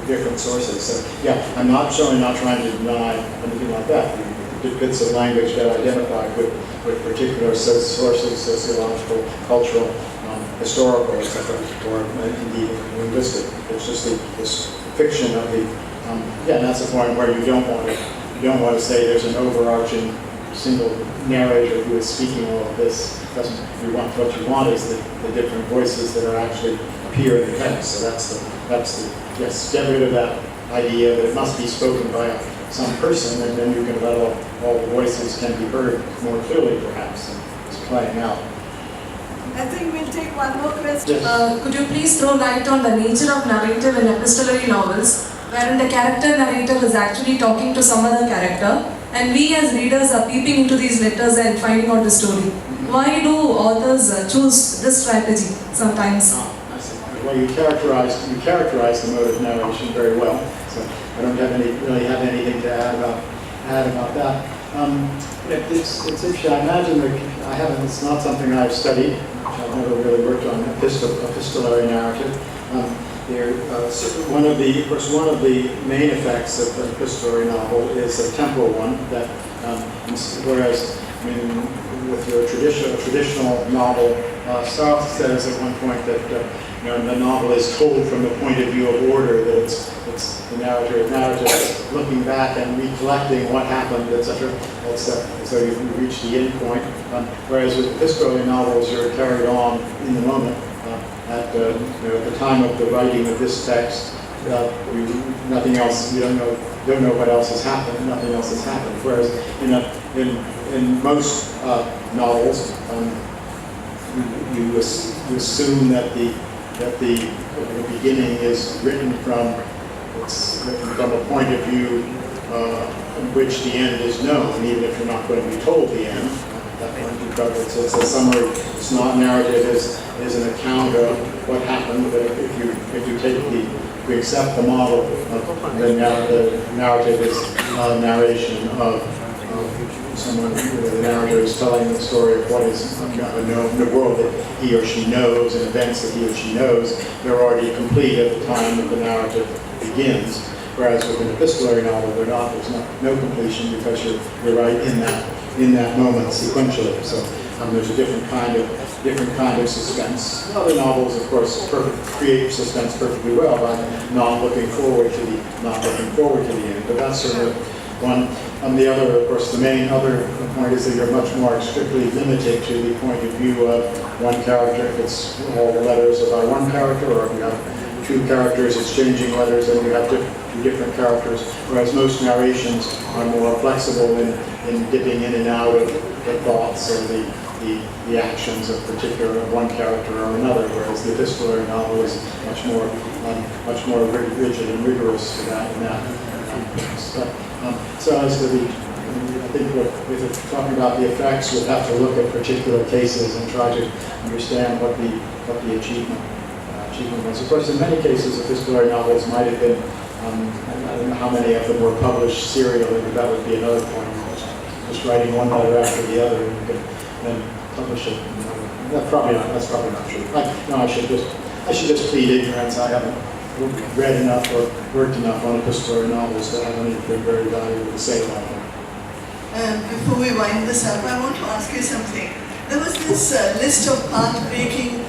Speaker 2: different sources. So yeah, I'm certainly not trying to deny anything like that. Bits of language that identify with particular sources, sociological, cultural, historical, etc., or indeed linguistic. It's just this fiction of the. And that's the point where you don't want to say there's an overarching single narrator who is speaking all of this. What you want is the different voices that are actually appear in the text. So that's the get rid of that idea that it must be spoken by some person, and then you can let all the voices can be heard more clearly, perhaps, and it's playing out.
Speaker 1: I think we'll take one more question.
Speaker 2: Yes.
Speaker 4: Could you please throw light on the nature of narrative in epistolary novels, wherein the character narrator is actually talking to some other character, and we as readers are peeping into these letters and finding out the story? Why do authors choose this strategy sometimes?
Speaker 2: I see. Well, you characterize the mode of narration very well, so I don't really have anything to add about that. It's interesting. I imagine that it's not something I've studied. I've never really worked on epistolary narrative. One of the main effects of an epistolary novel is a temporal one. That whereas with your traditional novel, South says at one point that the novel is told from the point of view of order. That it's the narrative looking back and recollecting what happened, etc. So you reach the end point. Whereas with epistolary novels, you're carried on in the moment. At the time of the writing of this text, nothing else. You don't know what else has happened. Nothing else has happened. Whereas in most novels, you assume that that the beginning is written from a point of view in which the end is known, even if you're not going to be told the end. That point it's a summary. It's not narrative as an account of what happened, but if you accept the model of the narrative is narration of someone, the narrator is telling the story of what is known in the world that he or she knows, and events that he or she knows, they're already complete at the time that the narrative begins. Whereas with an epistolary novel, there's no completion because you're right in that moment sequentially. So there's a different kind of suspense. Other novels, of course, create suspense perfectly well by not looking forward to the end. But that's sort of one. The other, of course, the main other point is that you're much more strictly limited to the point of view of one character. If it's all the letters about one character, or if you have two characters exchanging letters, then you have two different characters. Whereas most narrations are more flexible in dipping in and out of the thoughts or the actions of one character or another. Whereas the epistolary novel is much more rigid and rigorous in that. So as to I think if talking about the effects, we'll have to look at particular cases and try to understand what the achievement was. Of course, in many cases, epistolary novels might have been, I don't know how many of them were published serially, but that would be another point. Just writing one letter after the other, and you can then publish it. That's probably not true. I should just plead ignorance. I haven't read enough or worked enough on epistolary novels to have anything very valuable to say about them.
Speaker 1: Before we wind this up, I want to ask you something. There was this list of path-breaking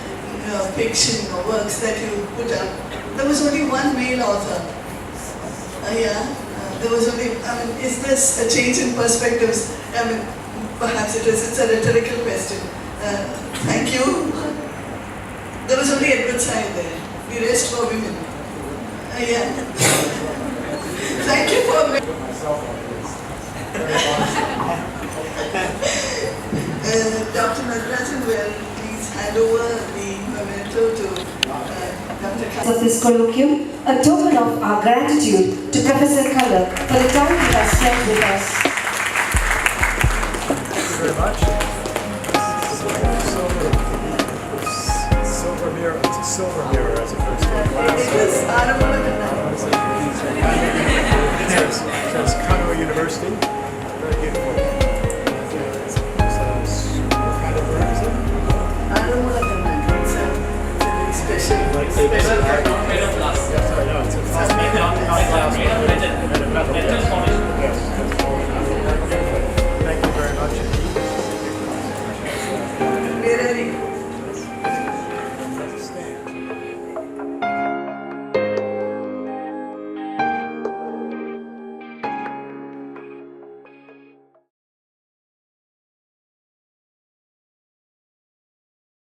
Speaker 1: fiction or works that you put up. There was only one male author. There was only. Is this a change in perspectives? Perhaps it's a rhetorical question. Thank you. There was only Edward Said there. The rest were women. Thank you for. Dr. Natarajan will please hand over the memento to Dr. Kannur.
Speaker 8: Of this colloquium, a token of our gratitude to Professor Culler for the time he has spent with us.
Speaker 9: Thank you very much. It's a silver mirror as opposed to a glass.
Speaker 1: It is honorable.
Speaker 9: It says Kannur University. Very beautiful. What kind of bird is it?
Speaker 1: It's a special.